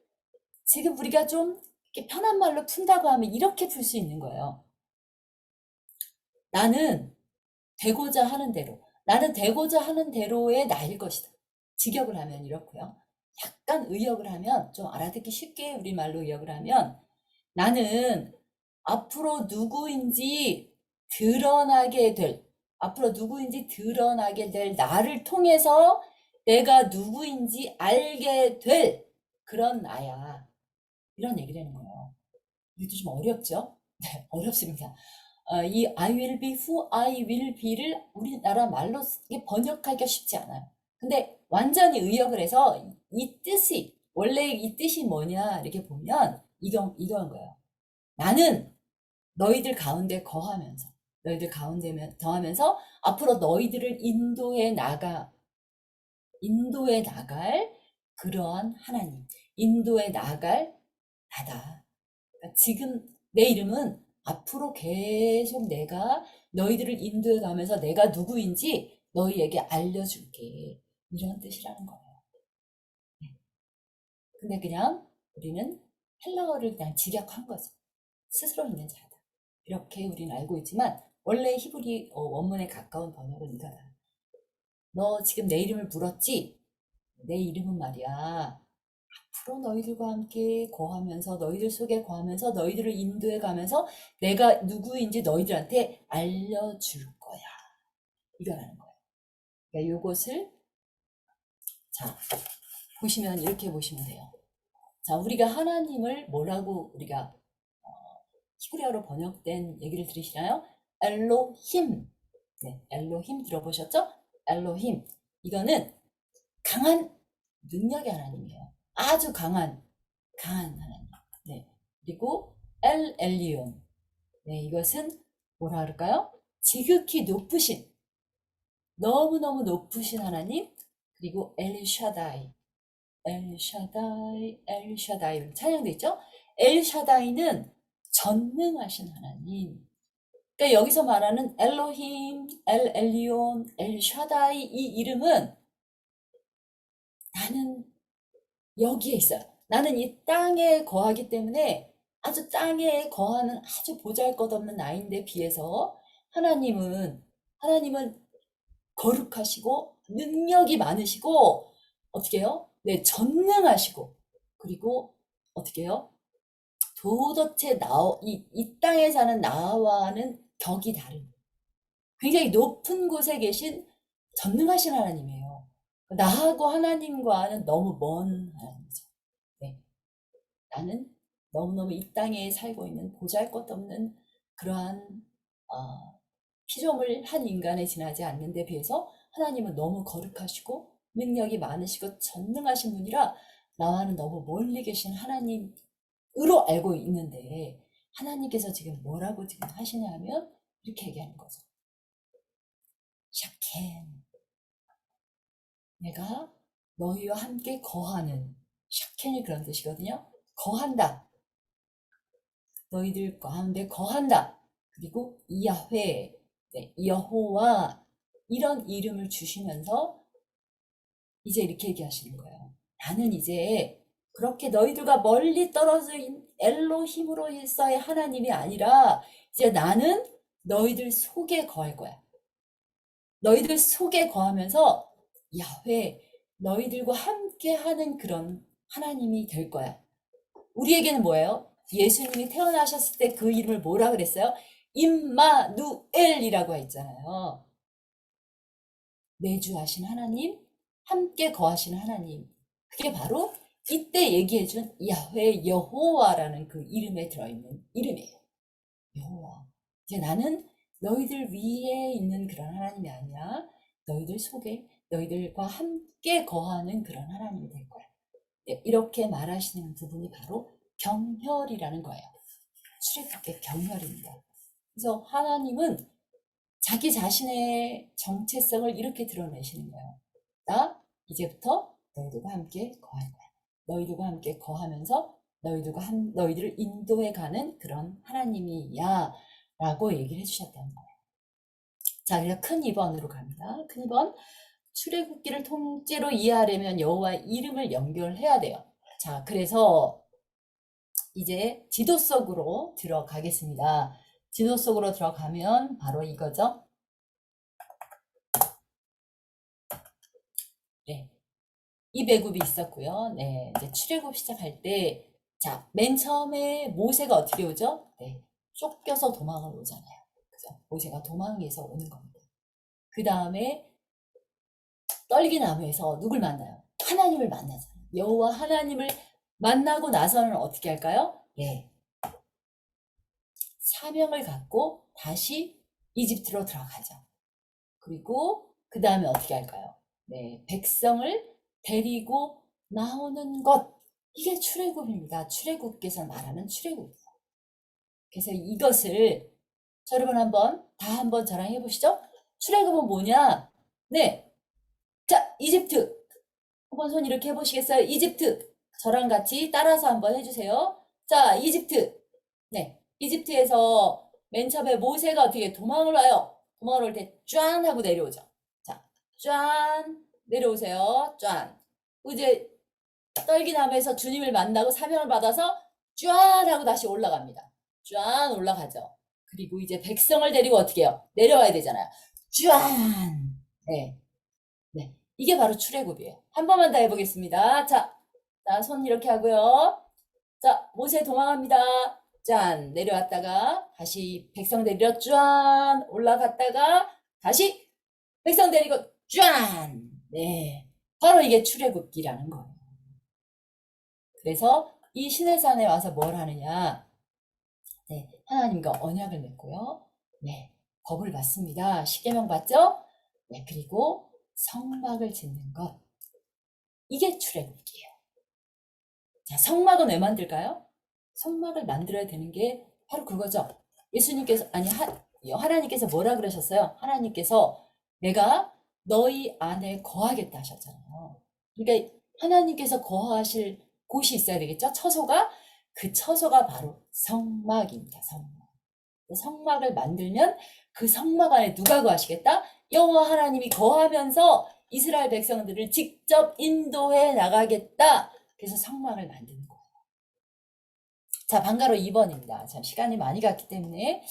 지금 우리가 좀 이렇게 편한 말로 푼다고 하면 이렇게 풀 수 있는 거예요. 나는 되고자 하는 대로, 나는 되고자 하는 대로의 나일 것이다. 직역을 하면 이렇고요. 약간 의역을 하면, 좀 알아듣기 쉽게 우리말로 의역을 하면, 나는 앞으로 누구인지 드러나게 될, 앞으로 누구인지 드러나게 될 나를 통해서 내가 누구인지 알게 될 그런 나야. 이런 얘기를 하는 거예요. 이것도 좀 어렵죠? 네, 어렵습니다. 이 I will be who I will be를 우리나라 말로 번역하기가 쉽지 않아요. 근데 완전히 의역을 해서 이 뜻이, 원래 이 뜻이 뭐냐 이렇게 보면 이건 거예요. 나는 너희들 가운데 거하면서, 너희들 가운데 더하면서 앞으로 너희들을 인도해 나갈 그러한 하나님, 인도해 나갈 나다. 그러니까 지금 내 이름은 앞으로 계속 내가 너희들을 인도해 가면서 내가 누구인지 너희에게 알려줄게. 이런 뜻이라는 거예요. 네. 근데 그냥 우리는 헬라어를 그냥 직역한 거죠. 스스로 있는 자다. 이렇게 우리는 알고 있지만 원래 히브리 원문에 가까운 번역은 이거다. 너 지금 내 이름을 물었지? 내 이름은 말이야. 앞으로 너희들과 함께 거하면서 너희들 속에 거하면서 너희들을 인도해 가면서 내가 누구인지 너희들한테 알려줄 거야. 이거라는 거예요. 그러니까 요것을 자 보시면 이렇게 보시면 돼요. 자, 우리가 하나님을 뭐라고 우리가 히브리어로 번역된 얘기를 들으시나요? 엘로힘. 네, 엘로힘 들어보셨죠? 엘로힘. 이거는 강한 능력의 하나님이에요. 아주 강한 하나님. 네. 그리고 엘 엘리온. 네, 이것은 뭐라 그럴까요? 지극히 높으신, 너무너무 높으신 하나님. 그리고 엘샤다이. 엘샤다이 찬양돼 있죠? 엘샤다이는 전능하신 하나님. 그러니까 여기서 말하는 엘로힘, 엘 엘리온, 엘샤다이, 이 이름은 나는 여기에 있어요. 나는 이 땅에 거하기 때문에 아주 땅에 거하는 아주 보잘것없는 나인데 비해서 하나님은 거룩하시고 능력이 많으시고 어떻게 해요? 네, 전능하시고 그리고 어떻게 해요? 도대체 이 땅에 사는 나와는 격이 다른 굉장히 높은 곳에 계신 전능하신 하나님이에요. 나하고 하나님과는 너무 먼 하나님이죠. 네. 나는 너무너무 이 땅에 살고 있는 보잘것없는 그러한 피조물 한 인간에 지나지 않는 데 비해서 하나님은 너무 거룩하시고 능력이 많으시고 전능하신 분이라 나와는 너무 멀리 계신 하나님으로 알고 있는데 하나님께서 지금 뭐라고 지금 하시냐 하면 이렇게 얘기하는 거죠. 샤켄, 내가 너희와 함께 거하는, 샤켄이 그런 뜻이거든요. 거한다. 너희들 가운데 거한다. 그리고 야훼, 네, 여호와 이런 이름을 주시면서 이제 이렇게 얘기하시는 거예요. 나는 이제 그렇게 너희들과 멀리 떨어져 있는 엘로힘으로서의 하나님이 아니라 이제 나는 너희들 속에 거할 거야. 너희들 속에 거하면서 야훼, 너희들과 함께 하는 그런 하나님이 될 거야. 우리에게는 뭐예요? 예수님이 태어나셨을 때 그 이름을 뭐라 그랬어요? 임마누엘이라고 했잖아요. 내주하신 하나님, 함께 거하시는 하나님. 그게 바로 이때 얘기해준 야훼 여호와라는 그 이름에 들어있는 이름이에요. 여호와. 이제 나는 너희들 위에 있는 그런 하나님이 아니라 너희들 속에 너희들과 함께 거하는 그런 하나님이 될 거야. 이렇게 말하시는 부분이 바로 경혈이라는 거예요. 출애굽의 경혈입니다. 그래서 하나님은 자기 자신의 정체성을 이렇게 드러내시는 거예요. 나 이제부터 너희들과 함께 거할 거야. 너희들과 함께 거하면서 너희들을 인도해 가는 그런 하나님이야 라고 얘기를 해주셨다는 거예요. 자, 그래서 큰 2번으로 갑니다. 큰 2번. 출애굽기를 통째로 이해하려면 여호와의 이름을 연결해야 돼요. 자, 그래서 이제 지도 속으로 들어가겠습니다. 지도 속으로 들어가면 바로 이거죠. 네. 이 배굽이 있었고요. 네. 이제 출애굽 시작할 때, 자, 맨 처음에 모세가 어떻게 오죠? 네. 쫓겨서 도망을 오잖아요. 그죠? 모세가 도망해서 오는 겁니다. 그 다음에 떨기나무에서 누굴 만나요? 하나님을 만나잖아요. 여호와 하나님을 만나고 나서는 어떻게 할까요? 네. 사명을 갖고 다시 이집트로 들어가죠. 그리고 그 다음에 어떻게 할까요? 네, 백성을 데리고 나오는 것. 이게 출애굽입니다. 출애굽께서 말하는 출애굽이에요. 그래서 이것을 여러분 한번 저랑 해보시죠. 출애굽은 뭐냐? 네, 자, 이집트. 한번 손 이렇게 해보시겠어요? 이집트. 저랑 같이 따라서 한번 해주세요. 자, 이집트. 네, 이집트에서 맨 처음에 모세가 어떻게 도망을 와요? 도망을 올 때 짠 하고 내려오죠. 자, 짠 내려오세요. 짠. 이제 떨기나무에서 주님을 만나고 사명을 받아서 짠 하고 다시 올라갑니다. 짠 올라가죠. 그리고 이제 백성을 데리고 어떻게 해요? 내려와야 되잖아요. 짠. 네. 네. 이게 바로 출애굽이에요. 한 번만 더 해보겠습니다. 자, 손 이렇게 하고요. 자, 모세 도망합니다. 짠, 내려왔다가 다시 백성 데리러 짠, 올라갔다가 다시 백성 데리고 짠. 네, 바로 이게 출애굽기라는 거예요. 그래서 이 시내산에 와서 뭘 하느냐? 네, 하나님과 언약을 맺고요. 네, 법을 받습니다. 십계명 받죠? 네, 그리고 성막을 짓는 것. 이게 출애굽기예요. 자, 성막은 왜 만들까요? 성막을 만들어야 되는 게 바로 그거죠. 예수님께서, 아니, 하나님께서 뭐라 그러셨어요? 하나님께서 내가 너희 안에 거하겠다 하셨잖아요. 그러니까 하나님께서 거하실 곳이 있어야 되겠죠? 처소가? 그 처소가 바로 성막입니다. 성막. 성막을 만들면 그 성막 안에 누가 거하시겠다? 여호와 하나님이 거하면서 이스라엘 백성들을 직접 인도해 나가겠다. 그래서 성막을 만드는 거예요. 자, 방가로 2번입니다. 참 시간이 많이 갔기 때문에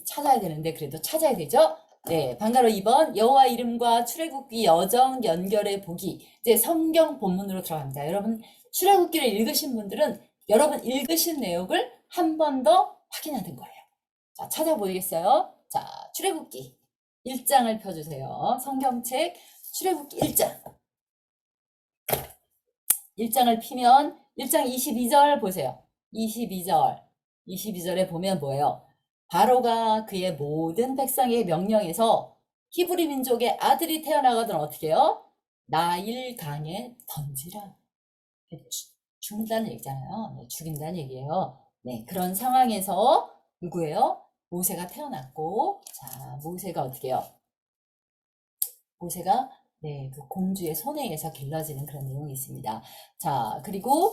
찾아야 되는데 그래도 찾아야 되죠? 네, 방가로 2번 여호와 이름과 출애굽기 여정 연결해 보기. 이제 성경 본문으로 들어갑니다. 여러분 출애굽기를 읽으신 분들은 여러분 읽으신 내용을 한 번 더 확인하는 거예요. 자, 찾아보겠어요. 자, 출애굽기 1장을 펴주세요. 성경책 출애굽기 1장. 1장을 피면 1장 22절 보세요. 22절에 보면 뭐예요? 바로가 그의 모든 백성의 명령에서 히브리 민족의 아들이 태어나거든 어떻게 해요? 나일 강에 던지라. 죽는다는 얘기잖아요. 네, 죽인다는 얘기예요. 네, 그런 상황에서 누구예요? 모세가 태어났고, 자, 모세가 어떻게 해요? 모세가 네, 그 공주의 손에 의해서 길러지는 그런 내용이 있습니다. 자, 그리고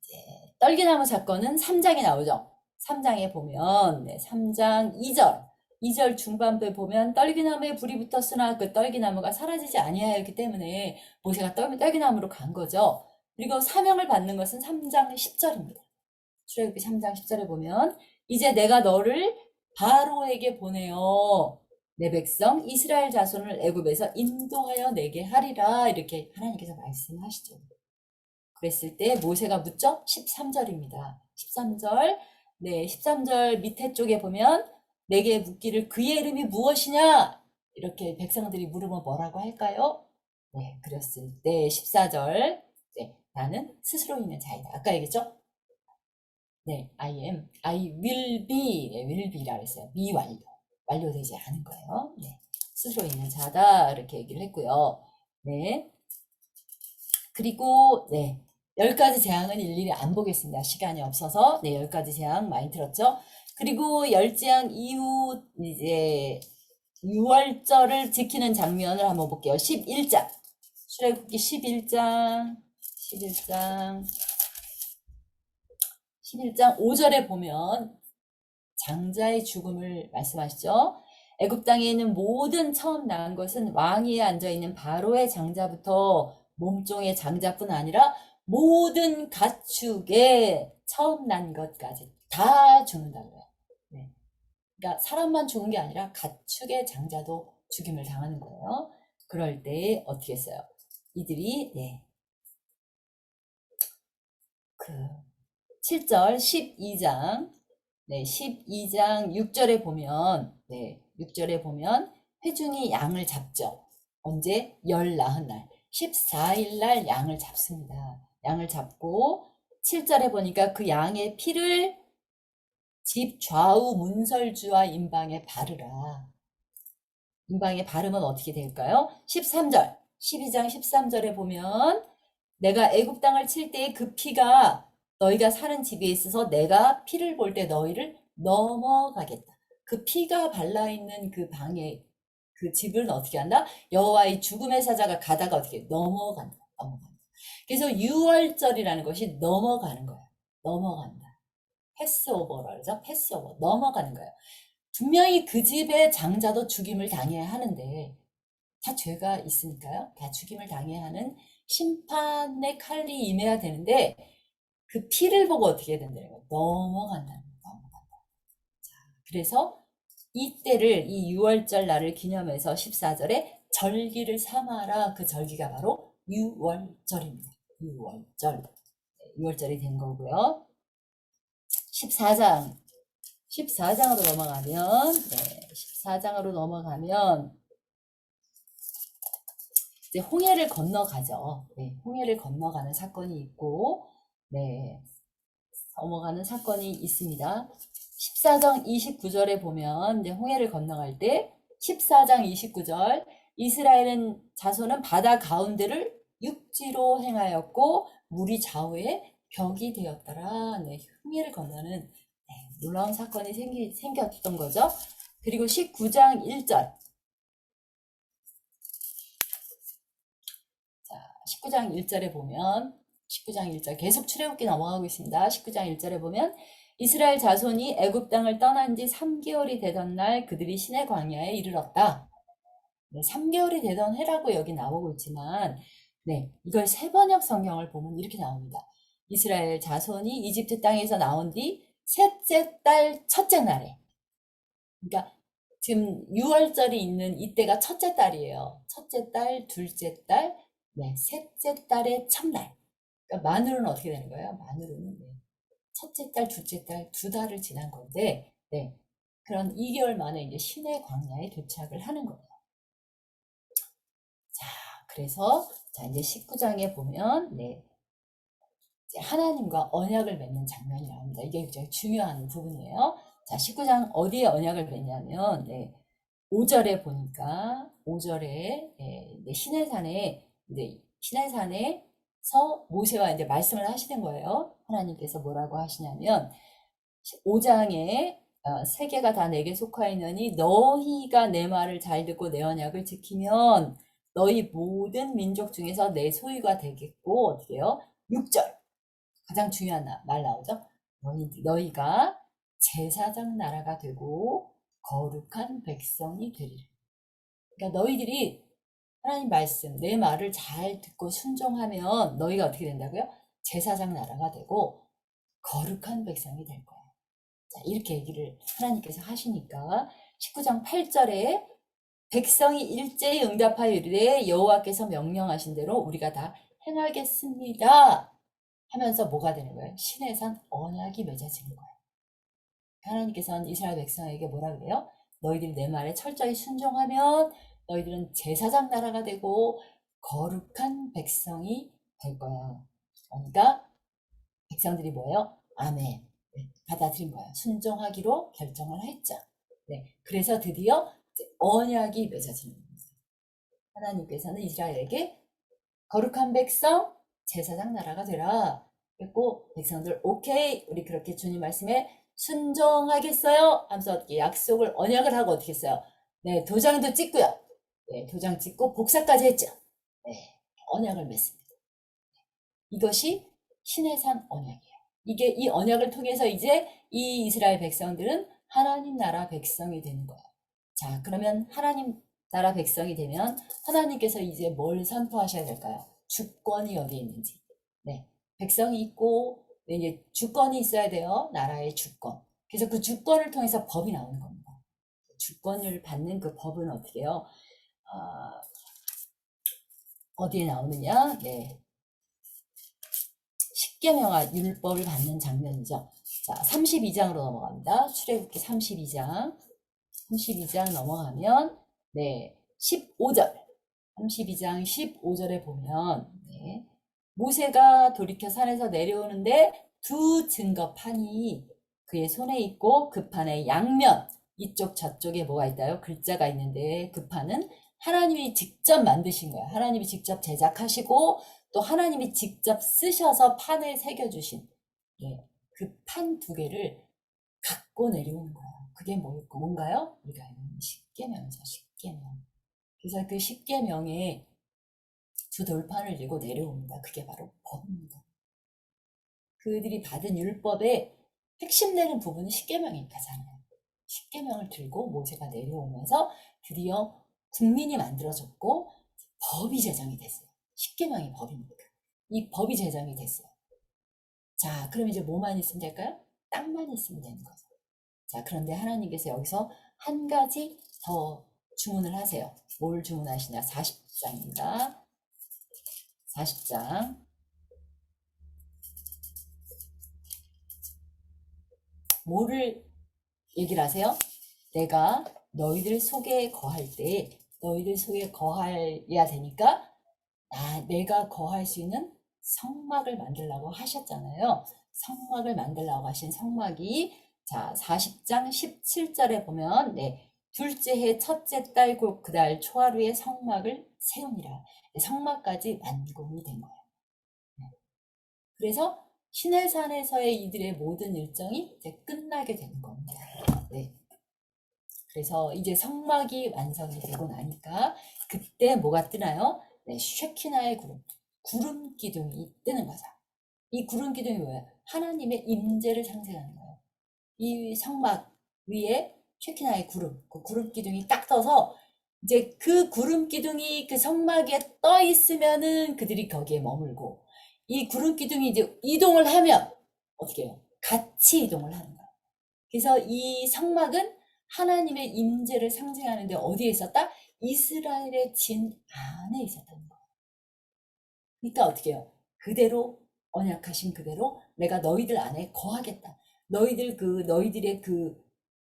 이제 떨기나무 사건은 3장에 나오죠. 3장에 보면 네, 3장 2절 중반부에 보면 떨기나무에 불이 붙었으나 그 떨기나무가 사라지지 아니하였기 때문에 모세가 떨기나무로 간 거죠. 그리고 사명을 받는 것은 3장 10절입니다. 출애굽기 3장 10절에 보면 이제 내가 너를 바로에게 보내어 내 백성 이스라엘 자손을 애굽에서 인도하여 내게 하리라 이렇게 하나님께서 말씀하시죠. 그랬을 때 모세가 묻죠? 13절입니다. 13절. 네, 13절 밑에 쪽에 보면 내게 묻기를 그의 이름이 무엇이냐? 이렇게 백성들이 물으면 뭐라고 할까요? 네, 그랬을 때 14절. 네, 나는 스스로 있는 자이다. 아까 얘기했죠? 네, I will be, 네, will be라 그랬어요. 미완료. 완료되지 않은 거예요. 네, 스스로 있는 자다. 이렇게 얘기를 했고요. 네, 그리고, 네, 10가지 재앙은 일일이 안 보겠습니다. 시간이 없어서. 네, 10가지 재앙 많이 들었죠? 그리고 열재앙 이후, 이제, 6월절을 지키는 장면을 한번 볼게요. 11장. 출애굽기 11장, 11장, 11장 5절에 보면 장자의 죽음을 말씀하시죠. 애굽 땅에 있는 모든 처음 난 것은 왕위에 앉아있는 바로의 장자부터 몸종의 장자뿐 아니라 모든 가축의 처음 난 것까지 다 죽는다고요. 네. 그러니까 사람만 죽은 게 아니라 가축의 장자도 죽임을 당하는 거예요. 그럴 때 어떻게 했어요? 이들이 네. 그 7절 12장 네, 12장 6절에 보면 네, 6절에 보면 회중이 양을 잡죠. 언제? 열 나흔 날 14일 날 양을 잡습니다. 양을 잡고 7절에 보니까 그 양의 피를 집 좌우 문설주와 임방에 바르라. 임방에 바르면 어떻게 될까요? 13절 12장 13절에 보면 내가 애굽 땅을 칠 때에 그 피가 너희가 사는 집에 있어서 내가 피를 볼 때 너희를 넘어가겠다. 그 피가 발라 있는 그 방에 그 집을 어떻게 한다? 여호와의 죽음의 사자가 가다가 어떻게 넘어간다. 넘어간다. 그래서 6월절이라는 것이 넘어가는 거예요. 넘어간다. 패스오버라 그러죠? 패스오버. 넘어가는 거예요. 분명히 그 집의 장자도 죽임을 당해야 하는데 다 죄가 있으니까요. 다 죽임을 당해야 하는 심판의 칼이 임해야 되는데 그 피를 보고 어떻게 된다는 거예요. 넘어간다는 거예요. 넘어간다. 자, 그래서 이때를 이 6월절 날을 기념해서 14절에 절기를 삼아라. 그 절기가 바로 6월절입니다. 6월절. 6월절이 된 거고요. 14장 14장으로 넘어가면 네, 14장으로 넘어가면 이제 홍해를 건너가죠. 네, 홍해를 건너가는 사건이 있고 네, 넘어가는 사건이 있습니다. 14장 29절에 보면 이제 홍해를 건너갈 때 14장 29절 이스라엘은 자손은 바다 가운데를 육지로 행하였고 물이 좌우에 벽이 되었더라. 네, 홍해를 건너는 네, 놀라운 사건이 생겼던 거죠. 그리고 19장 1절 19장 1절에 보면 19장 1절 계속 출애굽기 넘어가고 있습니다. 19장 1절에 보면 이스라엘 자손이 애굽 땅을 떠난 지 3개월이 되던 날 그들이 시내 광야에 이르렀다. 네, 3개월이 되던 해라고 여기 나오고 있지만 네, 이걸 세번역 성경을 보면 이렇게 나옵니다. 이스라엘 자손이 이집트 땅에서 나온 뒤 셋째 달 첫째 날에 그러니까 지금 6월절이 있는 이때가 첫째 달이에요. 첫째 달, 둘째 달, 네, 셋째 달의 첫날. 그러니까 만으로는 어떻게 되는 거예요? 만으로는 네, 첫째 달, 둘째 달, 2달을 지난 건데, 네, 그런 2개월 만에 이제 시내 광야에 도착을 하는 거예요. 자, 그래서 자 이제 19장에 보면 네, 이제 하나님과 언약을 맺는 장면이 나옵니다. 이게 굉장히 중요한 부분이에요. 자, 19장 어디에 언약을 맺냐면 네, 5절에 보니까 5절에 네, 시내산에서 모세와 이제 말씀을 하시는 거예요. 하나님께서 뭐라고 하시냐면 5장에 세 개가 다 내게 속하였느니 너희가 내 말을 잘 듣고 내 언약을 지키면 너희 모든 민족 중에서 내 소유가 되겠고 어떻게 해요? 6절 가장 중요한 말 나오죠. 너희가 제사장 나라가 되고 거룩한 백성이 되리라. 그러니까 너희들이 하나님 말씀, 내 말을 잘 듣고 순종하면 너희가 어떻게 된다고요? 제사장 나라가 되고 거룩한 백성이 될 거야. 자, 이렇게 얘기를 하나님께서 하시니까 19장 8절에 백성이 일제히 응답하여 이르되 여호와께서 명령하신 대로 우리가 다 행하겠습니다. 하면서 뭐가 되는 거예요? 신의 산 언약이 맺어지는 거예요. 하나님께서는 이스라엘 백성에게 뭐라 그래요? 너희들이 내 말에 철저히 순종하면 너희들은 제사장 나라가 되고 거룩한 백성이 될 거야. 그러니까 백성들이 뭐예요? 아멘. 네, 받아들인 거야. 순종하기로 결정을 했죠. 네, 그래서 드디어 언약이 맺어지는 거예요. 하나님께서는 이스라엘에게 거룩한 백성, 제사장 나라가 되라. 그랬고 백성들 오케이 우리 그렇게 주님 말씀에 순종하겠어요 하면서 약속을 언약을 하고 어떻게 했어요? 네, 도장도 찍고요. 네, 도장 찍고 복사까지 했죠. 네, 언약을 맺습니다. 이것이 시내산 언약이에요. 이게 이 언약을 통해서 이제 이 이스라엘 백성들은 하나님 나라 백성이 되는 거예요. 자, 그러면 하나님 나라 백성이 되면 하나님께서 이제 뭘 선포하셔야 될까요? 주권이 어디에 있는지. 네, 백성이 있고 네, 이제 주권이 있어야 돼요. 나라의 주권. 그래서 그 주권을 통해서 법이 나오는 겁니다. 주권을 받는 그 법은 어떻게 해요? 어디에 나오느냐? 네, 십계명과 율법을 받는 장면이죠. 자, 32장으로 넘어갑니다. 출애굽기 32장. 32장 넘어가면 네, 15절. 32장 15절에 보면 네, 모세가 돌이켜 산에서 내려오는데 두 증거판이 그의 손에 있고 그 판의 양면 이쪽 저쪽에 뭐가 있다요? 글자가 있는데 그 판은 하나님이 직접 만드신 거예요. 하나님이 직접 제작하시고 또 하나님이 직접 쓰셔서 판에 새겨주신 예, 그 판 두 개를 갖고 내려오는 거예요. 그게 뭔가요? 우리가 알는 십계명이죠. 십계명. 그래서 그 십계명에 두 돌판을 들고 내려옵니다. 그게 바로 법입니다. 그들이 받은 율법의 핵심 되는 부분은 십계명이니까잖아요. 십계명을 들고 모세가 내려오면서 드디어 국민이 만들어졌고 법이 제정이 됐어요. 십계명이 법이니까. 이 법이 제정이 됐어요. 자, 그럼 이제 뭐만 있으면 될까요? 땅만 있으면 되는 거죠. 자, 그런데 하나님께서 여기서 한 가지 더 주문을 하세요. 뭘 주문하시냐? 40장입니다. 40장. 뭐를 얘기를 하세요? 내가 너희들 속에 거할 때 너희들 속에 거할야 되니까 내가 거할 수 있는 성막을 만들라고 하셨잖아요. 성막을 만들라고 하신 성막이 자 40장 17절에 보면 네, 둘째 해 첫째 달 그달 초하루에 성막을 세우니라. 성막까지 완공이 된 거예요. 네. 그래서 시내산에서의 이들의 모든 일정이 이제 끝나게 되는 겁니다. 네. 그래서 이제 성막이 완성이 되고 나니까 그때 뭐가 뜨나요? 네, 쉐키나의 구름 기둥이 뜨는 거죠. 이 구름 기둥이 뭐예요? 하나님의 임재를 상징하는 거예요. 이 성막 위에 쉐키나의 그 구름 기둥이 딱 떠서 이제 그 구름 기둥이 그 성막 위에 떠 있으면은 그들이 거기에 머물고 이 구름 기둥이 이제 이동을 하면 어떻게 해요? 같이 이동을 하는 거예요. 그래서 이 성막은 하나님의 임재를 상징하는데 어디에 있었다? 이스라엘의 진 안에 있었다는 거예요. 그러니까 어떻게 해요? 그대로 언약하신 그대로 내가 너희들 안에 거하겠다. 너희들의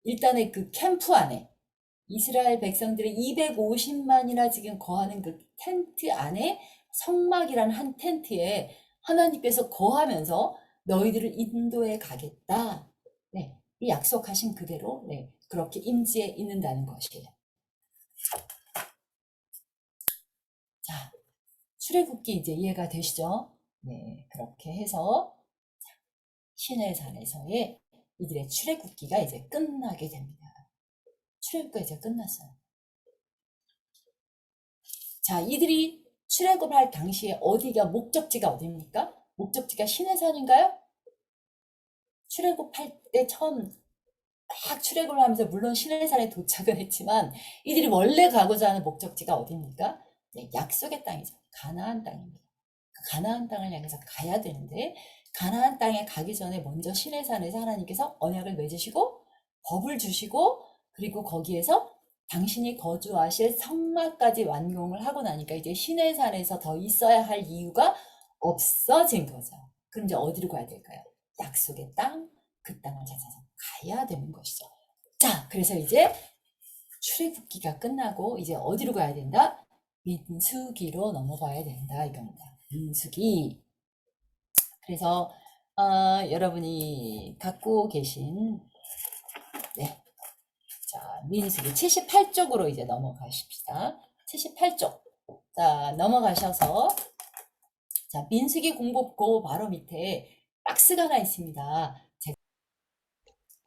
일단의 그 캠프 안에 이스라엘 백성들의 250만이나 지금 거하는 그 텐트 안에 성막이라는 한 텐트에 하나님께서 거하면서 너희들을 인도해 가겠다. 네, 이 약속하신 그대로 네, 그렇게 임지에 있는다는 것이에요. 자, 출애굽기 이제 이해가 되시죠? 네, 그렇게 해서 시내산에서의 이들의 출애굽기가 이제 끝나게 됩니다. 출애굽기가 이제 끝났어요. 자, 이들이 출애굽할 당시에 목적지가 어디입니까? 목적지가 시내산인가요? 출애굽할 때 처음 딱 출애굽을 하면서 물론 시내산에 도착을 했지만 이들이 원래 가고자 하는 목적지가 어디입니까? 네, 약속의 땅이죠. 가나안 땅입니다. 그 가나안 땅을 향해서 가야 되는데 가나안 땅에 가기 전에 먼저 시내산에서 하나님께서 언약을 맺으시고 법을 주시고 그리고 거기에서 당신이 거주하실 성막까지 완공을 하고 나니까 이제 시내산에서 더 있어야 할 이유가 없어진 거죠. 그럼 이제 어디로 가야 될까요? 약속의 땅, 그 땅을 찾아서 가야 되는 것이죠. 자, 그래서 이제 출애굽기가 끝나고 이제 어디로 가야 된다? 민수기로 넘어가야 된다 이겁니다. 민수기. 그래서 여러분이 갖고 계신 네, 자 민수기 78쪽으로 이제 넘어가십시다. 78쪽. 자 넘어가셔서 자 민수기 공법고 바로 밑에 박스가 하나 있습니다.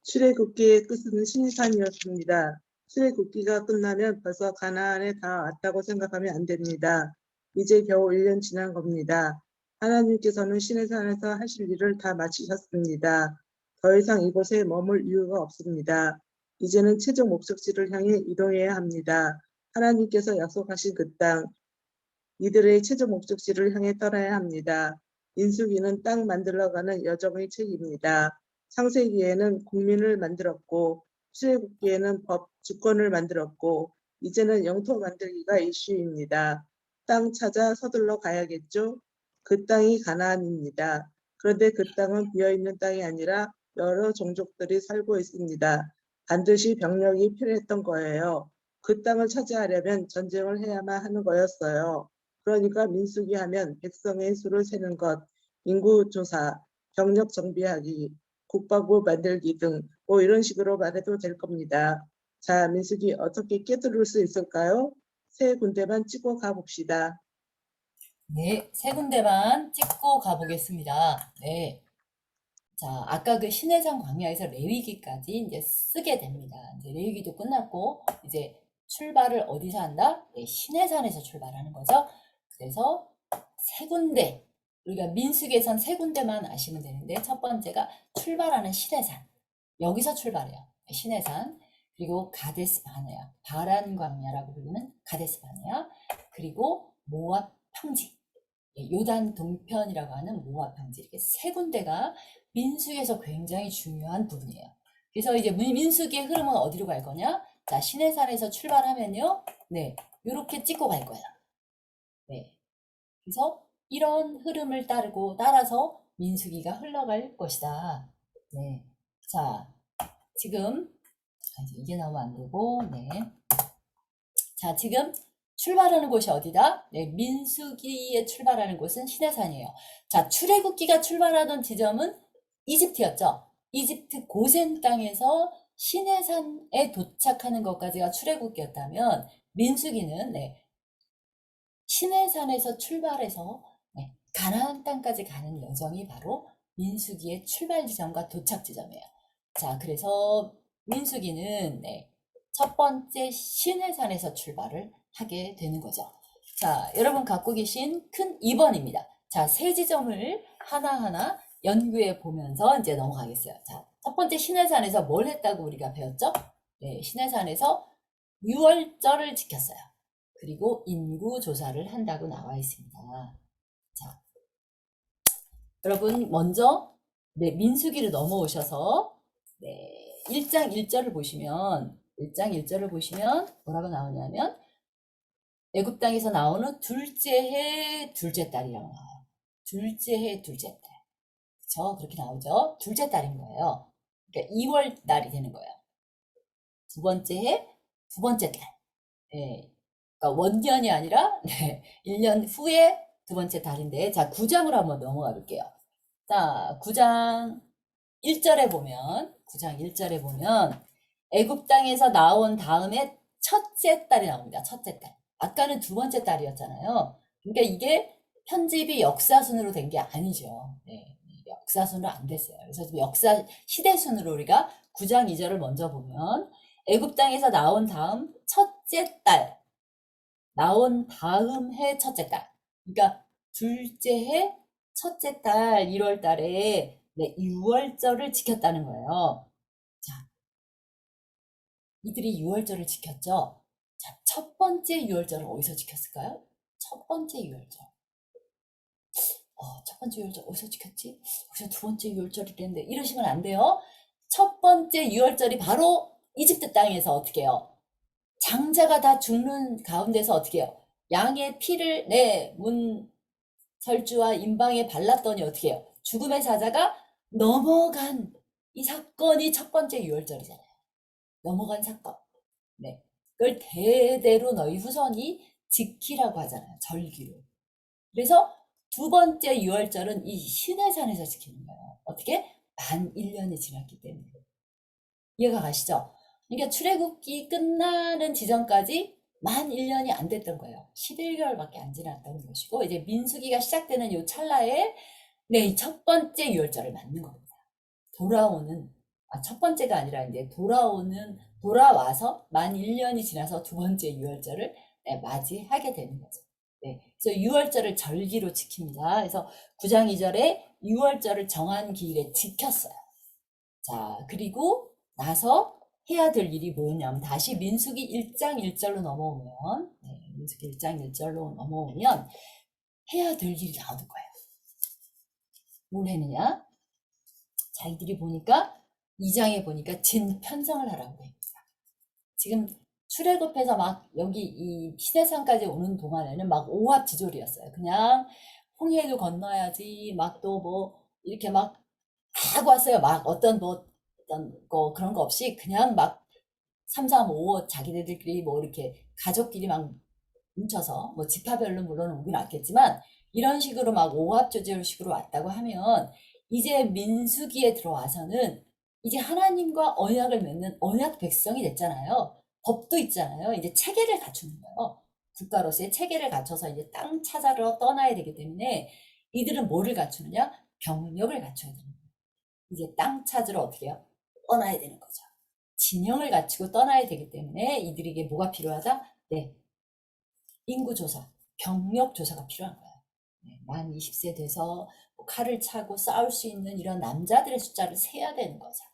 출애굽기의 끝은 신이산이었습니다. 출애굽기가 끝나면 벌써 가나안에 다 왔다고 생각하면 안 됩니다. 이제 겨우 1년 지난 겁니다. 하나님께서는 시내산에서 하실 일을 다 마치셨습니다. 더 이상 이곳에 머물 이유가 없습니다. 이제는 최종 목적지를 향해 이동해야 합니다. 하나님께서 약속하신 그 땅, 이들의 최종 목적지를 향해 떠나야 합니다. 민수기는 땅 만들러 가는 여정의 책입니다. 창세기에는 국민을 만들었고 출애굽기에는 법, 주권을 만들었고 이제는 영토 만들기가 이슈입니다. 땅 찾아 서둘러 가야겠죠? 그 땅이 가나안입니다. 그런데 그 땅은 비어있는 땅이 아니라 여러 종족들이 살고 있습니다. 반드시 병력이 필요했던 거예요. 그 땅을 차지하려면 전쟁을 해야만 하는 거였어요. 그러니까 민수기 하면 백성의 수를 세는 것, 인구 조사, 병력 정비하기, 국방부 만들기 등 뭐 이런 식으로 말해도 될 겁니다. 자, 민수기 어떻게 꿰뚫을 수 있을까요? 세 군데만 찍고 가봅시다. 네, 세 군데만 찍고 가보겠습니다. 네. 자, 아까 그 신해산 광야에서 레위기까지 이제 쓰게 됩니다. 이제 레위기도 끝났고, 이제 출발을 어디서 한다? 네, 신해산에서 출발하는 거죠. 그래서 세 군데, 우리가 민수기에선 세 군데만 아시면 되는데, 첫 번째가 출발하는 신해산. 여기서 출발해요. 신해산. 그리고 가데스 바네아, 바란 광야라고 부르는 가데스 바네아. 그리고 모압 평지. 요단 동편이라고 하는 모압 평지. 이렇게 세 군데가 민수기에서 굉장히 중요한 부분이에요. 그래서 이제 민수기의 흐름은 어디로 갈 거냐? 자, 시내산에서 출발하면요. 네, 요렇게 찍고 갈 거야. 네. 그래서 이런 흐름을 따라서 민수기가 흘러갈 것이다. 네. 자, 지금 이게 나오면 안 되고, 네. 자, 지금 출발하는 곳이 어디다? 네, 민수기에 출발하는 곳은 시내산이에요. 자, 출애굽기가 출발하던 지점은 이집트였죠. 이집트 고센 땅에서 시내산에 도착하는 것까지가 출애굽기였다면 민수기는 네, 시내산에서 출발해서 네, 가나안 땅까지 가는 여정이 바로 민수기의 출발 지점과 도착 지점이에요. 자, 그래서 민수기는 네, 첫 번째 시내산에서 출발을 하게 되는 거죠. 자, 여러분 갖고 계신 큰 2번입니다. 자, 세 지점을 하나하나 연구해 보면서 이제 넘어가겠어요. 자, 첫 번째 시내산에서 뭘 했다고 우리가 배웠죠? 네, 시내산에서 유월절을 지켰어요. 그리고 인구 조사를 한다고 나와 있습니다. 자, 여러분 먼저 네, 민수기를 넘어오셔서 네, 1장 1절을 보시면 1장 1절을 보시면 뭐라고 나오냐면 애굽 땅에서 나오는 둘째 해 둘째 달이라고 나와요. 둘째 해 둘째 달. 그렇죠? 그렇게 나오죠. 둘째 달인 거예요. 그러니까 2월 달이 되는 거예요. 두 번째 해 두 번째 달. 네. 그러니까 원년이 아니라 네, 1년 후에 두 번째 달인데 자 9장으로 한번 넘어가 볼게요. 자 9장 1절에 보면 9장 1절에 보면 애굽 땅에서 나온 다음에 첫째 달이 나옵니다. 첫째 달. 아까는 두 번째 달이었잖아요. 그러니까 이게 편집이 역사순으로 된 게 아니죠. 네, 역사순으로 안 됐어요. 그래서 역사 시대순으로 우리가 9장 2절을 먼저 보면 애굽 땅에서 나온 다음 첫째 달 나온 다음 해 첫째 달. 그러니까 둘째 해 첫째 달 1월 달에 네, 6월절을 지켰다는 거예요. 자, 이들이 6월절을 지켰죠. 자, 첫 번째 6월절을 어디서 지켰을까요? 첫 번째 6월절. 첫 번째 6월절 어디서 지켰지? 여기서 두 번째 6월절이랬는데 이러시면 안 돼요. 첫 번째 6월절이 바로 이집트 땅에서 어떻게 해요? 장자가 다 죽는 가운데서 어떻게 해요? 양의 피를 내 문설주와 임방에 발랐더니 어떻게 해요? 죽음의 사자가 넘어간 이 사건이 첫 번째 유월절이잖아요. 넘어간 사건. 네. 그걸 대대로 너희 후손이 지키라고 하잖아요. 절기로. 그래서 두 번째 유월절은 이 시내산에서 지키는 거예요. 어떻게? 만 1년이 지났기 때문에. 이해가 가시죠? 그러니까 출애굽기 끝나는 지점까지 만 1년이 안 됐던 거예요. 11개월밖에 안 지났다는 것이고, 이제 민수기가 시작되는 요 찰나에 네, 첫 번째 유월절을 맞는 겁니다. 첫 번째가 아니라 이제 돌아와서 만 1년이 지나서 두 번째 유월절을 네, 맞이하게 되는 거죠. 네, 그래서 유월절을 절기로 지킵니다. 그래서 9장 2절에 유월절을 정한 기일에 지켰어요. 자, 그리고 나서 해야 될 일이 뭐였냐면 다시 민수기 1장 1절로 넘어오면 민수기 1장 1절로 넘어오면 해야 될 일이 나오는 거예요. 뭘 했느냐? 자기들이 보니까 2장에 보니까 진 편성을 하라고 됩니다. 지금 출애굽해서 막 여기 이 시내산까지 오는 동안에는 막 오합지졸이었어요. 그냥 홍해도 건너야지 막 또 뭐 이렇게 막 하고 왔어요. 막 어떤 거 그런 거 없이 그냥 막 3, 4, 5 자기네들끼리 뭐 이렇게 가족끼리 막 뭉쳐서 뭐 지파별로 물론 오긴 왔겠지만 이런 식으로 막 오합조절식으로 왔다고 하면 이제 민수기에 들어와서는 이제 하나님과 언약을 맺는 언약 백성이 됐잖아요. 법도 있잖아요. 이제 체계를 갖추는 거예요. 국가로서의 체계를 갖춰서 이제 땅 찾아러 떠나야 되기 때문에 이들은 뭐를 갖추느냐? 병력을 갖춰야 됩니다. 이제 땅 찾으러 어떻게 해요? 떠나야 되는 거죠. 진영을 갖추고 떠나야 되기 때문에 이들에게 뭐가 필요하다? 네, 인구조사, 병력조사가 필요한 거예요. 네, 만 20세 돼서 뭐 칼을 차고 싸울 수 있는 이런 남자들의 숫자를 세야 되는 거죠.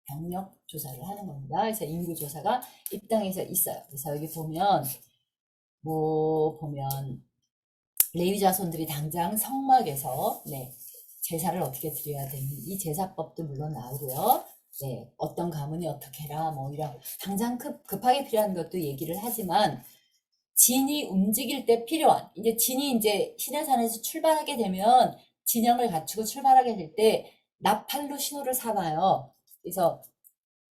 병력조사를 하는 겁니다. 그래서 인구조사가 이 땅에서 있어요. 그래서 여기 보면 레위 자손들이 당장 성막에서 제사를 어떻게 드려야 되는지 제사법도 물론 나오고요. 네, 어떤 가문이 어떻게 해라 뭐 이런 당장 급하게 필요한 것도 얘기를 하지만 진이 움직일 때 필요한 이제 진이 이제 시내산에서 출발하게 되면 진영을 갖추고 출발하게 될 때 나팔로 신호를 삼아요. 그래서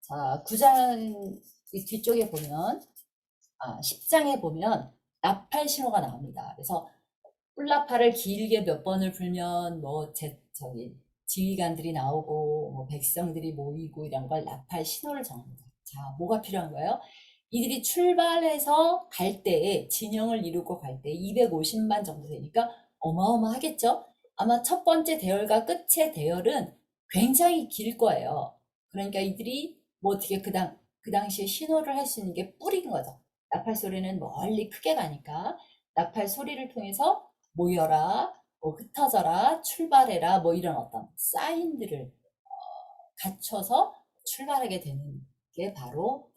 자 9장 뒤쪽에 보면 10장에 보면 나팔 신호가 나옵니다. 그래서 꿀나팔을 길게 몇 번을 불면 지휘관들이 나오고 뭐 백성들이 모이고 이런 걸 나팔 신호를 정합니다. 자, 뭐가 필요한 거예요? 이들이 출발해서 갈 때에 진영을 이루고 갈 때 250만 정도 되니까 어마어마하겠죠? 아마 첫 번째 대열과 끝의 대열은 굉장히 길 거예요. 그러니까 이들이 뭐 어떻게 그 당시에 신호를 할 수 있는 게 뿔인 거죠. 나팔 소리는 멀리 크게 가니까 나팔 소리를 통해서 모여라, 뭐 흩어져라, 출발해라, 뭐 이런 어떤 사인들을 갖춰서 출발하게 되는 게 바로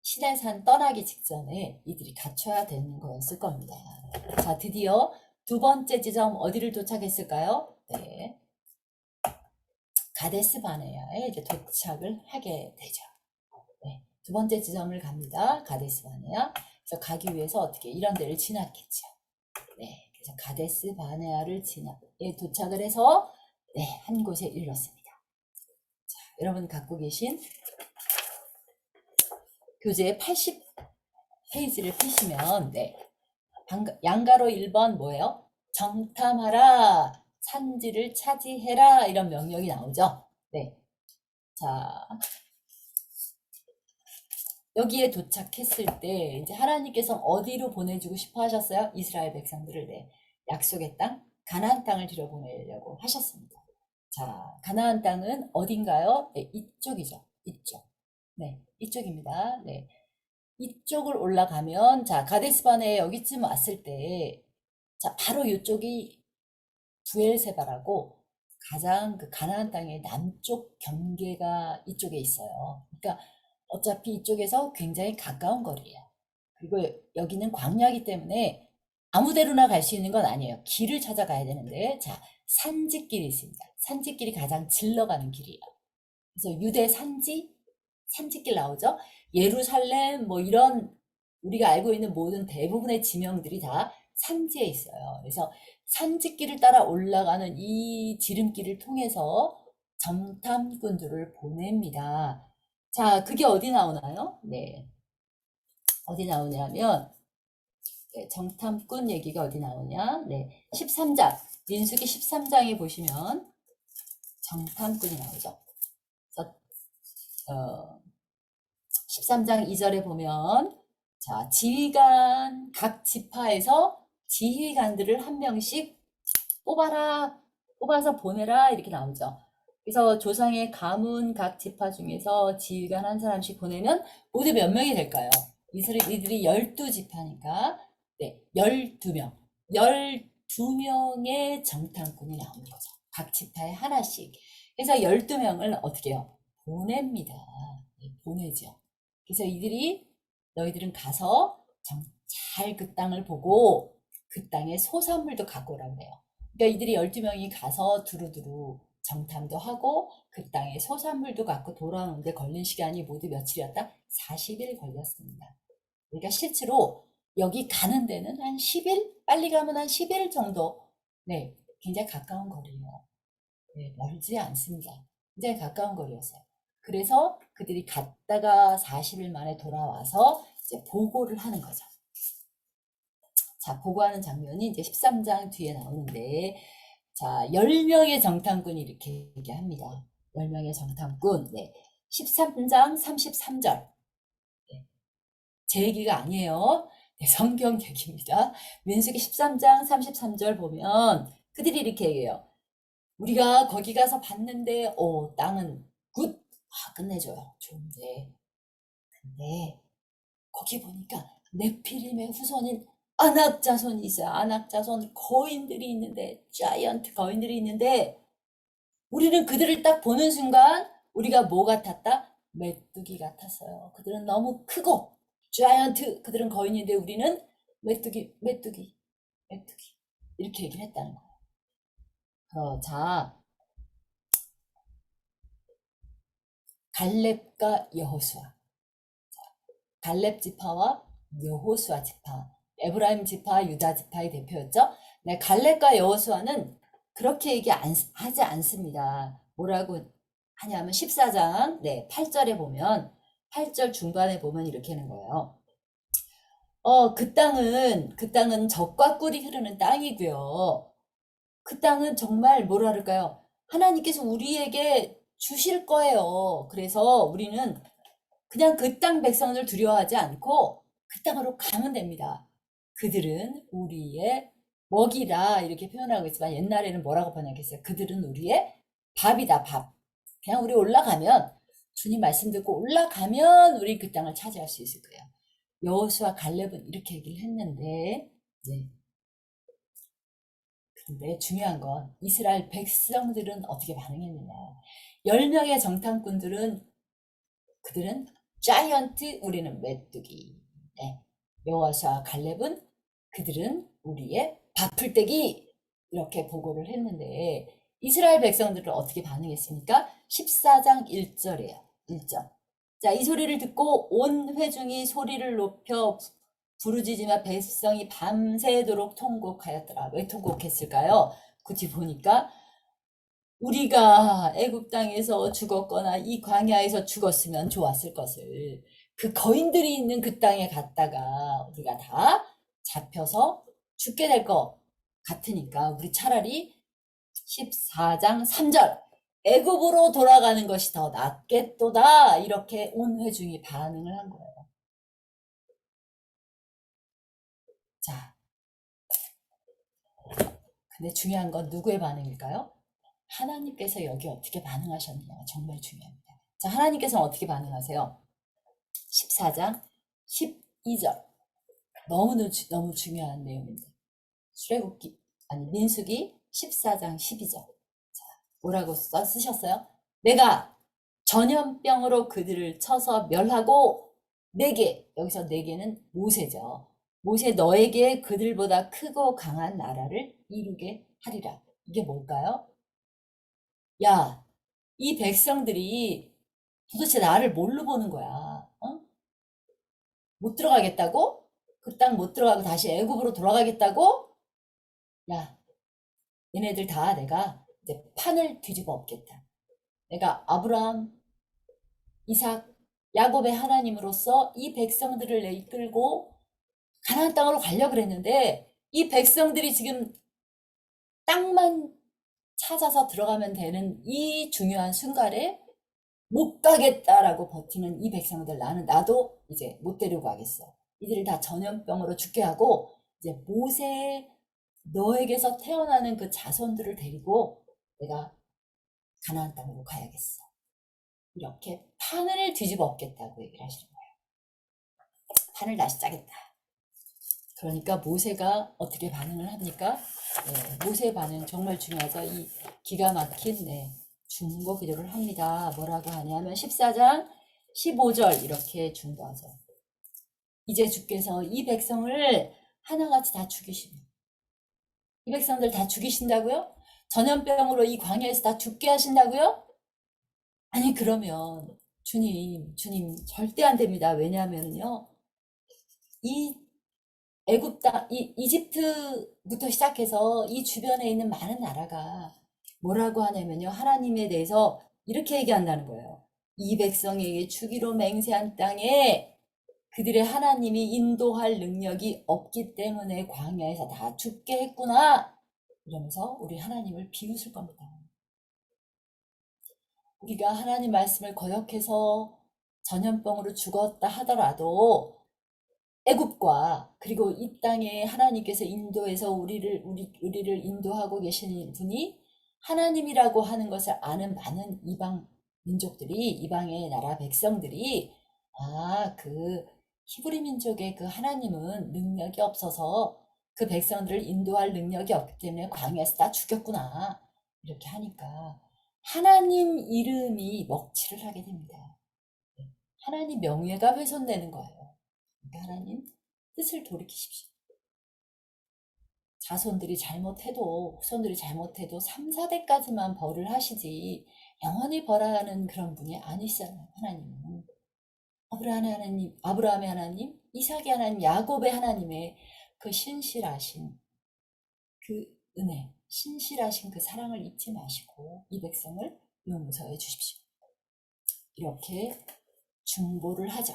시내산 떠나기 직전에 이들이 갖춰야 되는 거였을 겁니다. 자, 드디어 두 번째 지점 어디를 도착했을까요? 네, 가데스 바네아에 이제 도착을 하게 되죠. 네, 두 번째 지점을 갑니다. 가데스 바네아. 그래서 가기 위해서 어떻게 이런 데를 지났겠죠. 네, 그래서 가데스 바네아를 도착을 해서 한 곳에 이르렀습니다. 자, 여러분 갖고 계신 교재 80페이지를 펴시면 양가로 1번 뭐예요? 정탐하라, 산지를 차지해라 이런 명령이 나오죠. 네, 자 여기에 도착했을 때 이제 하나님께서 어디로 보내주고 싶어 하셨어요? 이스라엘 백성들을 약속의 땅, 가나안 땅을 들여보내려고 하셨습니다. 자, 가나안 땅은 어딘가요? 네, 이쪽이죠. 이쪽. 네, 이쪽입니다. 네, 이쪽을 올라가면 자, 가데스바네에 여기쯤 왔을 때 자, 바로 이쪽이 부엘세바라고 가장 그 가나안 땅의 남쪽 경계가 이쪽에 있어요. 그러니까 어차피 이쪽에서 굉장히 가까운 거리예요. 그리고 여기는 광야이기 때문에 아무 데로나 갈 수 있는 건 아니에요. 길을 찾아가야 되는데 자, 산지길이 있습니다. 산지길이 가장 질러가는 길이에요. 그래서 유대 산지길 나오죠. 예루살렘 뭐 이런 우리가 알고 있는 모든 대부분의 지명들이 다 산지에 있어요. 그래서 산지길을 따라 올라가는 이 지름길을 통해서 정탐꾼들을 보냅니다. 자, 그게 어디 나오나요? 네. 어디 나오냐면 네, 정탐꾼 얘기가 어디 나오냐? 네, 13장. 민수기 13장에 보시면 정탐꾼이 나오죠. 그래서 13장 2절에 보면 자, 지휘관 각 지파에서 지휘관들을 한 명씩 뽑아라, 뽑아서 보내라 이렇게 나오죠. 그래서 조상의 가문 각 지파 중에서 지휘관 한 사람씩 보내면 모두 몇 명이 될까요? 이들이 12지파니까 네, 12명. 12명의 정탐꾼이 나오는 거죠. 각 지파에 하나씩. 그래서 12명을 어떻게 해요? 보냅니다. 네, 보내죠. 그래서 이들이 너희들은 가서 잘 그 땅을 보고 그 땅의 소산물도 갖고 오라고 해요. 그러니까 이들이 12명이 가서 두루두루 정탐도 하고 그 땅의 소산물도 갖고 돌아오는데 걸린 시간이 모두 며칠이었다? 40일 걸렸습니다. 그러니까 실제로 여기 가는 데는 한 10일? 빨리 가면 한 10일 정도. 네, 굉장히 가까운 거리예요. 네, 멀지 않습니다. 굉장히 가까운 거리였어요. 그래서 그들이 갔다가 40일 만에 돌아와서 이제 보고를 하는 거죠. 자, 보고하는 장면이 이제 13장 뒤에 나오는데, 자, 10명의 정탐꾼이 이렇게 얘기합니다. 10명의 정탐꾼. 네. 13장 33절. 네. 제 얘기가 아니에요. 네, 성경 얘기입니다. 민수기 13장 33절 보면 그들이 이렇게 얘기해요. 우리가 거기 가서 봤는데, 땅은 굿! 끝내줘요. 좋은데. 근데, 거기 보니까 네피림의 후손인 아낙자손이 있어요. 아낙자손 거인들이 있는데, 자이언트 거인들이 있는데, 우리는 그들을 딱 보는 순간, 우리가 뭐 같았다? 메뚜기 같았어요. 그들은 너무 크고, 자이언트, 그들은 거인인데, 우리는 메뚜기. 이렇게 얘기를 했다는 거예요. 자, 갈렙과 여호수아. 갈렙 지파와 여호수아 지파. 에브라임 지파, 유다 지파의 대표였죠. 네, 갈렙과 여호수아는 그렇게 하지 않습니다. 뭐라고 하냐면 14장 8절에 보면 8절 중반에 보면 이렇게 하는 거예요. 그 땅은 젖과 꿀이 흐르는 땅이고요. 그 땅은 정말 뭐라 그럴까요? 하나님께서 우리에게 주실 거예요. 그래서 우리는 그냥 그 땅 백성을 두려워하지 않고 그 땅으로 가면 됩니다. 그들은 우리의 먹이라 이렇게 표현하고 있지만 옛날에는 뭐라고 번역했어요? 그들은 우리의 밥이다, 밥. 그냥 우리 올라가면 주님 말씀 듣고 올라가면 우리 그 땅을 차지할 수 있을 거예요. 여호수아 갈렙은 이렇게 얘기를 했는데 네. 근데 중요한 건 이스라엘 백성들은 어떻게 반응했느냐. 10명의 정탐꾼들은 그들은 자이언트, 우리는 메뚜기. 네. 여호와와 갈렙은 그들은 우리의 밥풀떼기 이렇게 보고를 했는데 이스라엘 백성들은 어떻게 반응했습니까? 14장 1절이에요. 1절. 자, 이 소리를 듣고 온 회중이 소리를 높여 부르짖으며 백성이 밤새도록 통곡하였더라. 왜 통곡했을까요? 굳이 보니까 우리가 애굽 땅에서 죽었거나 이 광야에서 죽었으면 좋았을 것을 그 거인들이 있는 그 땅에 갔다가 우리가 다 잡혀서 죽게 될 것 같으니까 우리 차라리 14장 3절 애굽으로 돌아가는 것이 더 낫겠도다 이렇게 온 회중이 반응을 한 거예요. 자, 근데 중요한 건 누구의 반응일까요? 하나님께서 여기 어떻게 반응하셨느냐가 정말 중요합니다. 자, 하나님께서는 어떻게 반응하세요? 14장 12절. 너무 중요한 내용입니다. 민수기 14장 12절. 자, 뭐라고 쓰셨어요? 내가 전염병으로 그들을 쳐서 멸하고 내게, 여기서 내게는 모세죠. 모세 너에게 그들보다 크고 강한 나라를 이루게 하리라. 이게 뭘까요? 야, 이 백성들이 도대체 나를 뭘로 보는 거야? 못 들어가겠다고? 그 땅 못 들어가고 다시 애굽으로 돌아가겠다고? 야, 얘네들 다 내가 이제 판을 뒤집어 엎겠다. 내가 아브라함, 이삭, 야곱의 하나님으로서 이 백성들을 이끌고 가나안 땅으로 가려고 그랬는데 이 백성들이 지금 땅만 찾아서 들어가면 되는 이 중요한 순간에 못 가겠다라고 버티는 이 백성들, 나도 이제 못 데리고 가겠어. 이들을 다 전염병으로 죽게 하고 이제 모세, 너에게서 태어나는 그 자손들을 데리고 내가 가나안 땅으로 가야겠어. 이렇게 판을 뒤집어 엎겠다고 얘기를 하시는 거예요. 판을 다시 짜겠다. 그러니까 모세가 어떻게 반응을 합니까? 네, 모세의 반응 정말 중요하죠. 이 기가 막힌 중보 기도를 합니다. 뭐라고 하냐면 14장 15절 이렇게 중보하죠. 이제 주께서 이 백성을 하나같이 다 죽이시며, 이 백성들 다 죽이신다고요? 전염병으로 이 광야에서 다 죽게 하신다고요? 아니, 그러면 주님 절대 안 됩니다. 왜냐하면요, 이 애굽 땅, 이집트부터 시작해서 이 주변에 있는 많은 나라가 뭐라고 하냐면요, 하나님에 대해서 이렇게 얘기한다는 거예요. 이 백성에게 주기로 맹세한 땅에 그들의 하나님이 인도할 능력이 없기 때문에 광야에서 다 죽게 했구나, 이러면서 우리 하나님을 비웃을 겁니다. 우리가 하나님 말씀을 거역해서 전염병으로 죽었다 하더라도 애굽과 그리고 이 땅에 하나님께서 인도해서 우리를 인도하고 계시는 분이 하나님이라고 하는 것을 아는 많은 이방 민족들이, 이방의 나라 백성들이, 그 히브리 민족의 그 하나님은 능력이 없어서 그 백성들을 인도할 능력이 없기 때문에 광야에서 다 죽였구나, 이렇게 하니까 하나님 이름이 먹칠을 하게 됩니다. 하나님 명예가 훼손되는 거예요. 그러니까 하나님 뜻을 돌이키십시오. 자손들이 잘못해도, 후손들이 잘못해도 3, 4대까지만 벌을 하시지 영원히 벌하는 그런 분이 아니시잖아요. 하나님은 아브라함의 하나님, 이삭의 하나님, 야곱의 하나님의 그 신실하신 그 은혜, 신실하신 그 사랑을 잊지 마시고 이 백성을 용서해 주십시오. 이렇게 중보를 하죠.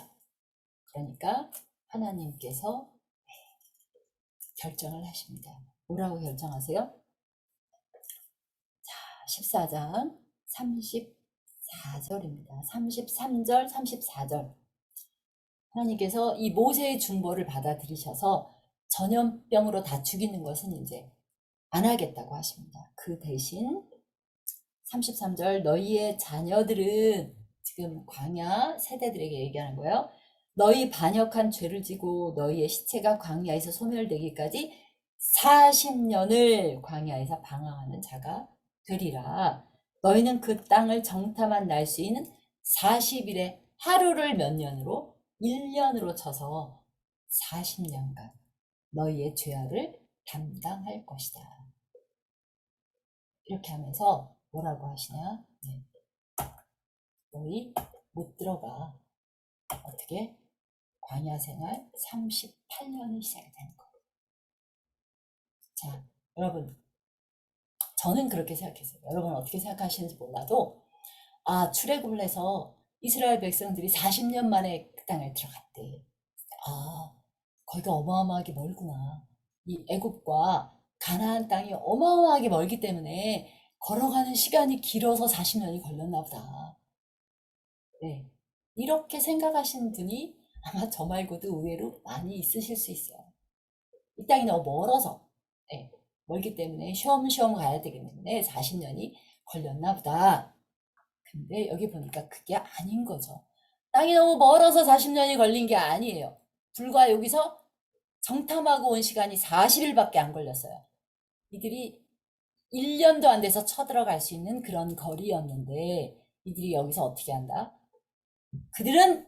그러니까 하나님께서 결정을 하십니다. 뭐라고 결정하세요? 자, 14장 34절입니다. 33절, 34절. 하나님께서 이 모세의 중보를 받아들이셔서 전염병으로 다 죽이는 것은 이제 안 하겠다고 하십니다. 그 대신 33절, 너희의 자녀들은, 지금 광야 세대들에게 얘기하는 거예요. 너희 반역한 죄를 지고 너희의 시체가 광야에서 소멸되기까지 40년을 광야에서 방황하는 자가 되리라. 너희는 그 땅을 정탐한 날 수 있는 40일의 하루를 몇 년으로? 1년으로 쳐서 40년간 너희의 죄악을 담당할 것이다. 이렇게 하면서 뭐라고 하시냐? 너희 못 들어가. 어떻게? 광야 생활 38년이 시작이 되는 거예요. 자, 여러분, 저는 그렇게 생각했어요. 여러분 어떻게 생각하시는지 몰라도, 출애굽을 해서 이스라엘 백성들이 40년 만에 그 땅에 들어갔대. 거기가 어마어마하게 멀구나. 이 애굽과 가나안 땅이 어마어마하게 멀기 때문에 걸어가는 시간이 길어서 40년이 걸렸나 보다. 네. 이렇게 생각하시는 분이 아마 저 말고도 의외로 많이 있으실 수 있어요. 이 땅이 너무 멀어서, 멀기 때문에 쉬엄쉬엄 가야 되기 때문에 40년이 걸렸나 보다. 근데 여기 보니까 그게 아닌 거죠. 땅이 너무 멀어서 40년이 걸린 게 아니에요. 불과 여기서 정탐하고 온 시간이 40일밖에 안 걸렸어요. 이들이 1년도 안 돼서 쳐들어갈 수 있는 그런 거리였는데, 이들이 여기서 어떻게 한다? 그들은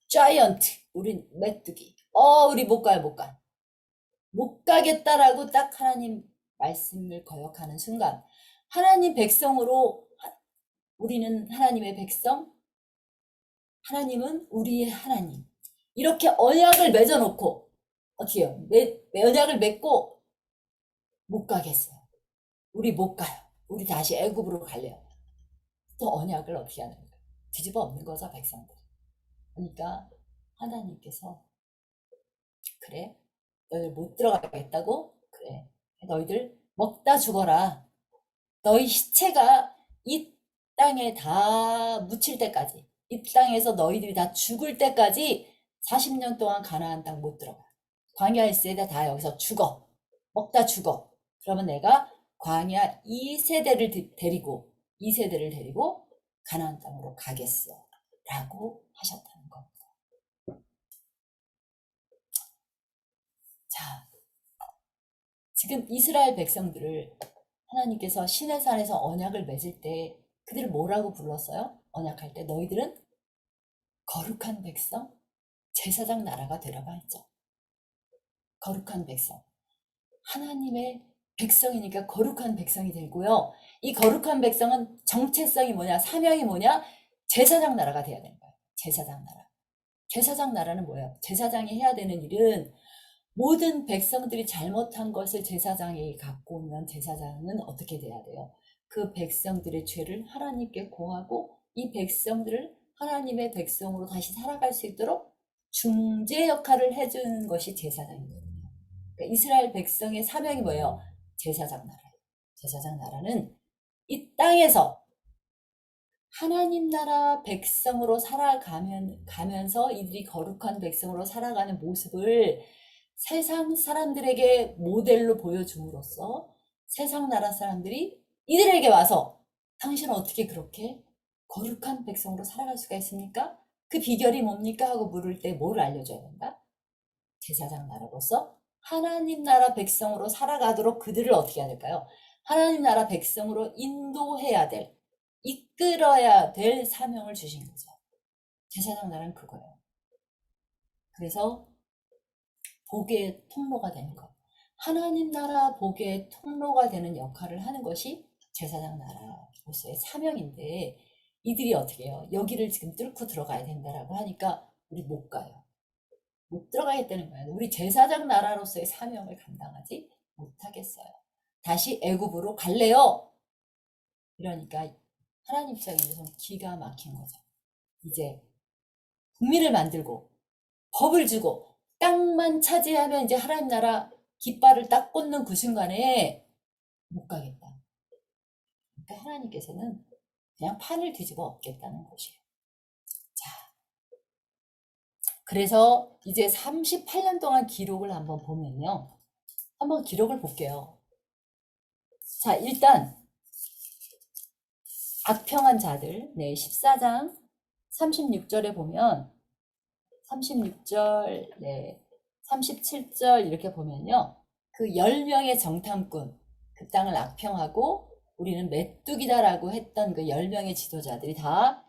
자이언트, 우린 메뚜기. 우리 못 가요, 못 가. 못 가겠다라고 딱 하나님 말씀을 거역하는 순간, 하나님 백성으로, 우리는 하나님의 백성, 하나님은 우리의 하나님. 이렇게 언약을 맺어놓고, 어떻게 해요? 언약을 맺고 못 가겠어요. 우리 못 가요. 우리 다시 애굽으로 갈래요. 또 언약을 어떻게 하는 거예요? 뒤집어 엎는 거죠, 백성들. 그러니까 하나님께서, 그래, 너희들 못 들어가겠다고? 그래. 너희들 먹다 죽어라. 너희 시체가 이 땅에 다 묻힐 때까지, 이 땅에서 너희들이 다 죽을 때까지 40년 동안 가나안 땅 못 들어가. 광야 세대 다 여기서 죽어. 먹다 죽어. 그러면 내가 광야 2세대를 데리고, 2세대를 데리고 가나안 땅으로 가겠어. 라고 하셨다는 겁니다. 자, 지금 이스라엘 백성들을 하나님께서 시내산에서 언약을 맺을 때 그들을 뭐라고 불렀어요? 언약할 때 너희들은 거룩한 백성, 제사장 나라가 되라고 했죠. 거룩한 백성. 하나님의 백성이니까 거룩한 백성이 되고요. 이 거룩한 백성은 정체성이 뭐냐, 사명이 뭐냐? 제사장 나라가 돼야 되는 거예요. 제사장 나라. 제사장 나라는 뭐예요? 제사장이 해야 되는 일은 모든 백성들이 잘못한 것을 제사장이 갖고 오면 제사장은 어떻게 돼야 돼요? 그 백성들의 죄를 하나님께 고하고 이 백성들을 하나님의 백성으로 다시 살아갈 수 있도록 중재 역할을 해주는 것이 제사장이거든요. 그러니까 이스라엘 백성의 사명이 뭐예요? 제사장 나라예요. 제사장 나라는 이 땅에서 하나님 나라 백성으로 가면서 이들이 거룩한 백성으로 살아가는 모습을 세상 사람들에게 모델로 보여줌으로써 세상 나라 사람들이 이들에게 와서 당신은 어떻게 그렇게 거룩한 백성으로 살아갈 수가 있습니까? 그 비결이 뭡니까? 하고 물을 때 뭘 알려줘야 된다? 제사장 나라로서 하나님 나라 백성으로 살아가도록 그들을 어떻게 해야 될까요? 하나님 나라 백성으로 인도해야 될, 이끌어야 될 사명을 주신 거죠. 제사장 나라는 그거예요. 그래서 복의 통로가 되는 것. 하나님 나라 복의 통로가 되는 역할을 하는 것이 제사장 나라로서의 사명인데 이들이 어떻게 해요? 여기를 지금 뚫고 들어가야 된다라고 하니까 우리 못 가요. 못 들어가겠다는 거예요. 우리 제사장 나라로서의 사명을 감당하지 못하겠어요. 다시 애굽으로 갈래요. 이러니까 하나님 입장에서 기가 막힌 거죠. 이제 국민을 만들고 법을 주고 땅만 차지하면 이제 하나님 나라 깃발을 딱 꽂는 그 순간에 못 가겠다. 그러니까 하나님께서는 그냥 판을 뒤집어 엎겠다는 것이에요. 자, 그래서 이제 38년 동안 기록을 한번 보면요. 한번 기록을 볼게요. 자, 일단 악평한 자들, 네, 14장 36절에 보면 36절, 네, 37절 이렇게 보면요. 그 10명의 정탐꾼, 그 땅을 악평하고 우리는 메뚜기다라고 했던 그 10명의 지도자들이 다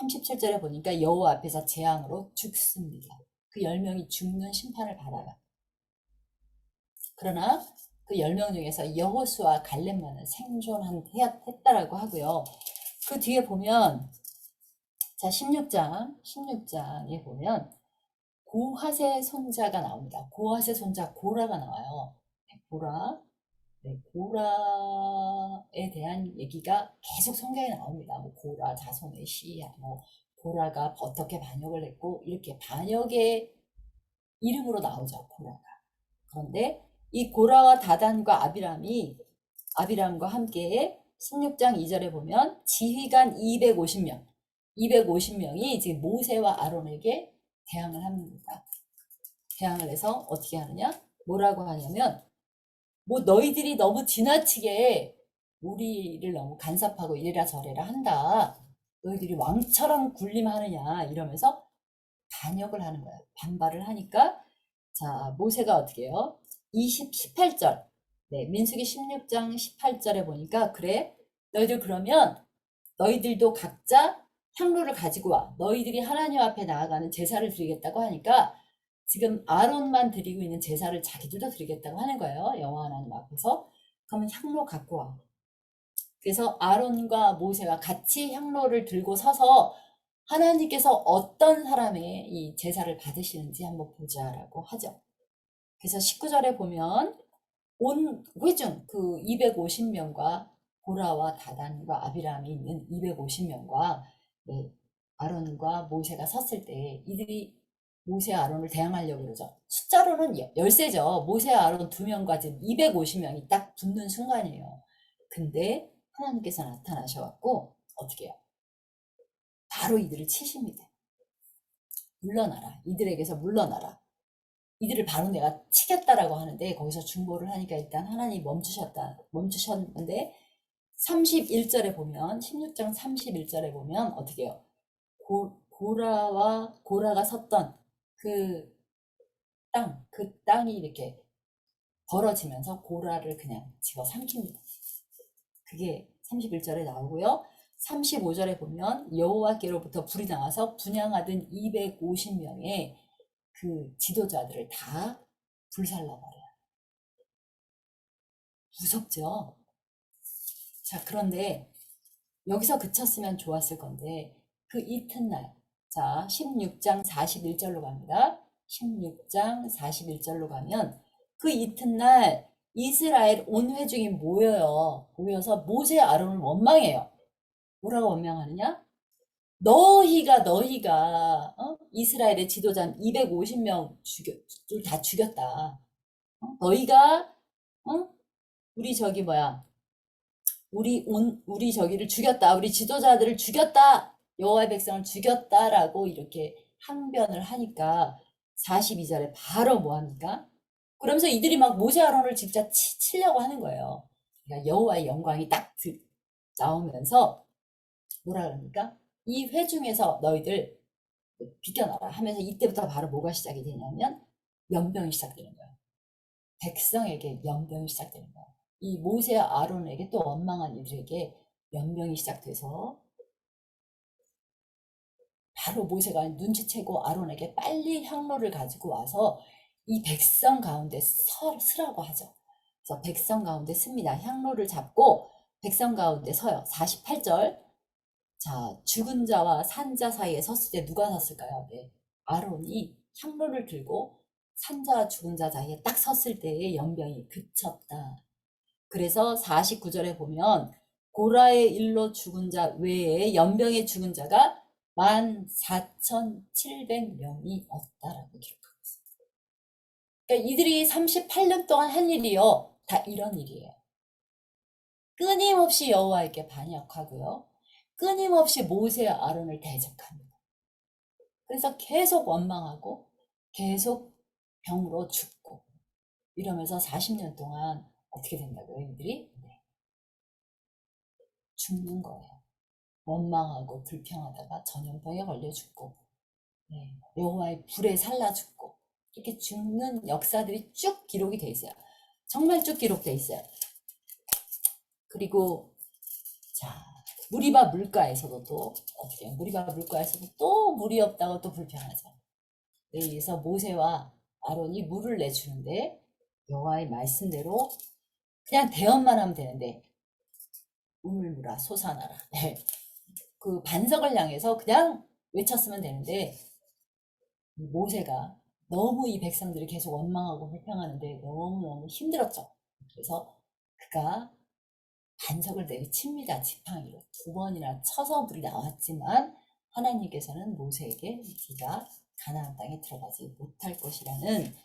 37절에 보니까 여호와 앞에서 재앙으로 죽습니다. 그 10명이 죽는 심판을 받아요. 그러나 그 10명 중에서 여호수아 갈렙만은 생존했다라고 하고요. 그 뒤에 보면 자 16장에 보면 고핫의 손자가 나옵니다. 고핫의 손자 고라가 나와요. 고라, 네, 고라에 대한 얘기가 계속 성경에 나옵니다. 뭐 고라 자손의 시, 뭐 고라가 어떻게 반역을 했고 이렇게 반역의 이름으로 나오죠. 고라가. 그런데 이 고라와 다단과 아비람과 함께 16장 2절에 보면 지휘관 250명, 250명이 지금 모세와 아론에게 대항을 합니다. 대항을 해서 어떻게 하느냐? 뭐라고 하냐면 뭐 너희들이 너무 지나치게 우리를 너무 간섭하고 이래라 저래라 한다. 너희들이 왕처럼 군림하느냐 이러면서 반역을 하는 거야. 반발을 하니까 자 모세가 어떻게 해요? 18절 네, 민수기 16장 18절에 보니까 그래 너희들 그러면 너희들도 각자 향로를 가지고 와. 너희들이 하나님 앞에 나아가는 제사를 드리겠다고 하니까 지금 아론만 드리고 있는 제사를 자기들도 드리겠다고 하는 거예요. 여호와 하나님 앞에서. 그러면 향로 갖고 와. 그래서 아론과 모세가 같이 향로를 들고 서서 하나님께서 어떤 사람의 이 제사를 받으시는지 한번 보자라고 하죠. 그래서 19절에 보면 온 회중 그 250명과 고라와 다단과 아비람이 있는 250명과 네, 아론과 모세가 섰을 때 이들이 모세 아론을 대항하려고 그러죠. 숫자로는 열세죠. 모세 아론 2명과 지금 250명이 딱 붙는 순간이에요. 근데 하나님께서 나타나셔갖고 어떻게 해요? 바로 이들을 치십니다. 물러나라. 이들에게서 물러나라. 이들을 바로 내가 치겠다라고 하는데 거기서 중보를 하니까 일단 하나님 멈추셨는데 31절에 보면 16장 31절에 보면 어떻게 해요? 고라가 섰던 그 그 땅이 이렇게 벌어지면서 고라를 그냥 집어삼킵니다. 그게 31절에 나오고요. 35절에 보면 여호와께로부터 불이 나와서 분향하던 250명의 그 지도자들을 다 불살라버려요. 무섭죠? 자, 그런데 여기서 그쳤으면 좋았을 건데 그 이튿날, 자 16장 41절로 갑니다. 16장 41절로 가면 그 이튿날 이스라엘 온 회중이 모여서 모세 아론을 원망해요. 뭐라고 원망하느냐? 너희가 이스라엘의 지도자 250명 다 죽였다. 너희가 우리 우리 저기를 죽였다. 우리 지도자들을 죽였다. 여호와의 백성을 죽였다라고 이렇게 항변을 하니까 42절에 바로 뭐 합니까? 그러면서 이들이 막 모세 아론을 진짜 치려고 하는 거예요. 그러니까 여호와의 영광이 딱 나오면서 뭐라 그럽니까? 이 회중에서 너희들 비켜나라 하면서 이때부터 바로 뭐가 시작이 되냐면 연병이 시작되는 거예요. 백성에게 연병이 시작되는 거예요. 이 모세와 아론에게 또 원망한 이들에게 연병이 시작돼서 바로 모세가 눈치채고 아론에게 빨리 향로를 가지고 와서 이 백성 가운데 서라고 하죠. 그래서 백성 가운데 씁니다. 향로를 잡고 백성 가운데 서요. 48절. 자, 죽은 자와 산 자 사이에 섰을 때 누가 섰을까요? 네. 아론이 향로를 들고 산 자와 죽은 자 사이에 딱 섰을 때의 연병이 그쳤다. 그래서 49절에 보면 고라의 일로 죽은 자 외에 연병에 죽은 자가 14,700명이 없다라고 기록하고 있습니다. 그러니까 이들이 38년 동안 한 일이요. 다 이런 일이에요. 끊임없이 여호와에게 반역하고요. 끊임없이 모세와 아론을 대적합니다. 그래서 계속 원망하고 계속 병으로 죽고 이러면서 40년 동안 어떻게 된다고요? 이들이 죽는 거예요. 원망하고 불평하다가 전염병에 걸려 죽고 여호와의 불에 살라 죽고 이렇게 죽는 역사들이 쭉 기록이 돼 있어요. 정말 쭉 기록돼 있어요. 그리고 자 무리바 물가에서도 또 어떻게 해요? 무리바 물가에서도 또 물이 없다고 또 불평하죠. 여기서 모세와 아론이 물을 내주는데 여호와의 말씀대로 그냥 대언만 하면 되는데 우물물아 솟아나라. 그 반석을 향해서 그냥 외쳤으면 되는데 모세가 너무 이 백성들이 계속 원망하고 불평하는데 너무너무 힘들었죠. 그래서 그가 반석을 내리칩니다. 지팡이로 2번이나 쳐서 물이 나왔지만 하나님께서는 모세에게 네가 가나안 땅에 들어가지 못할 것이라는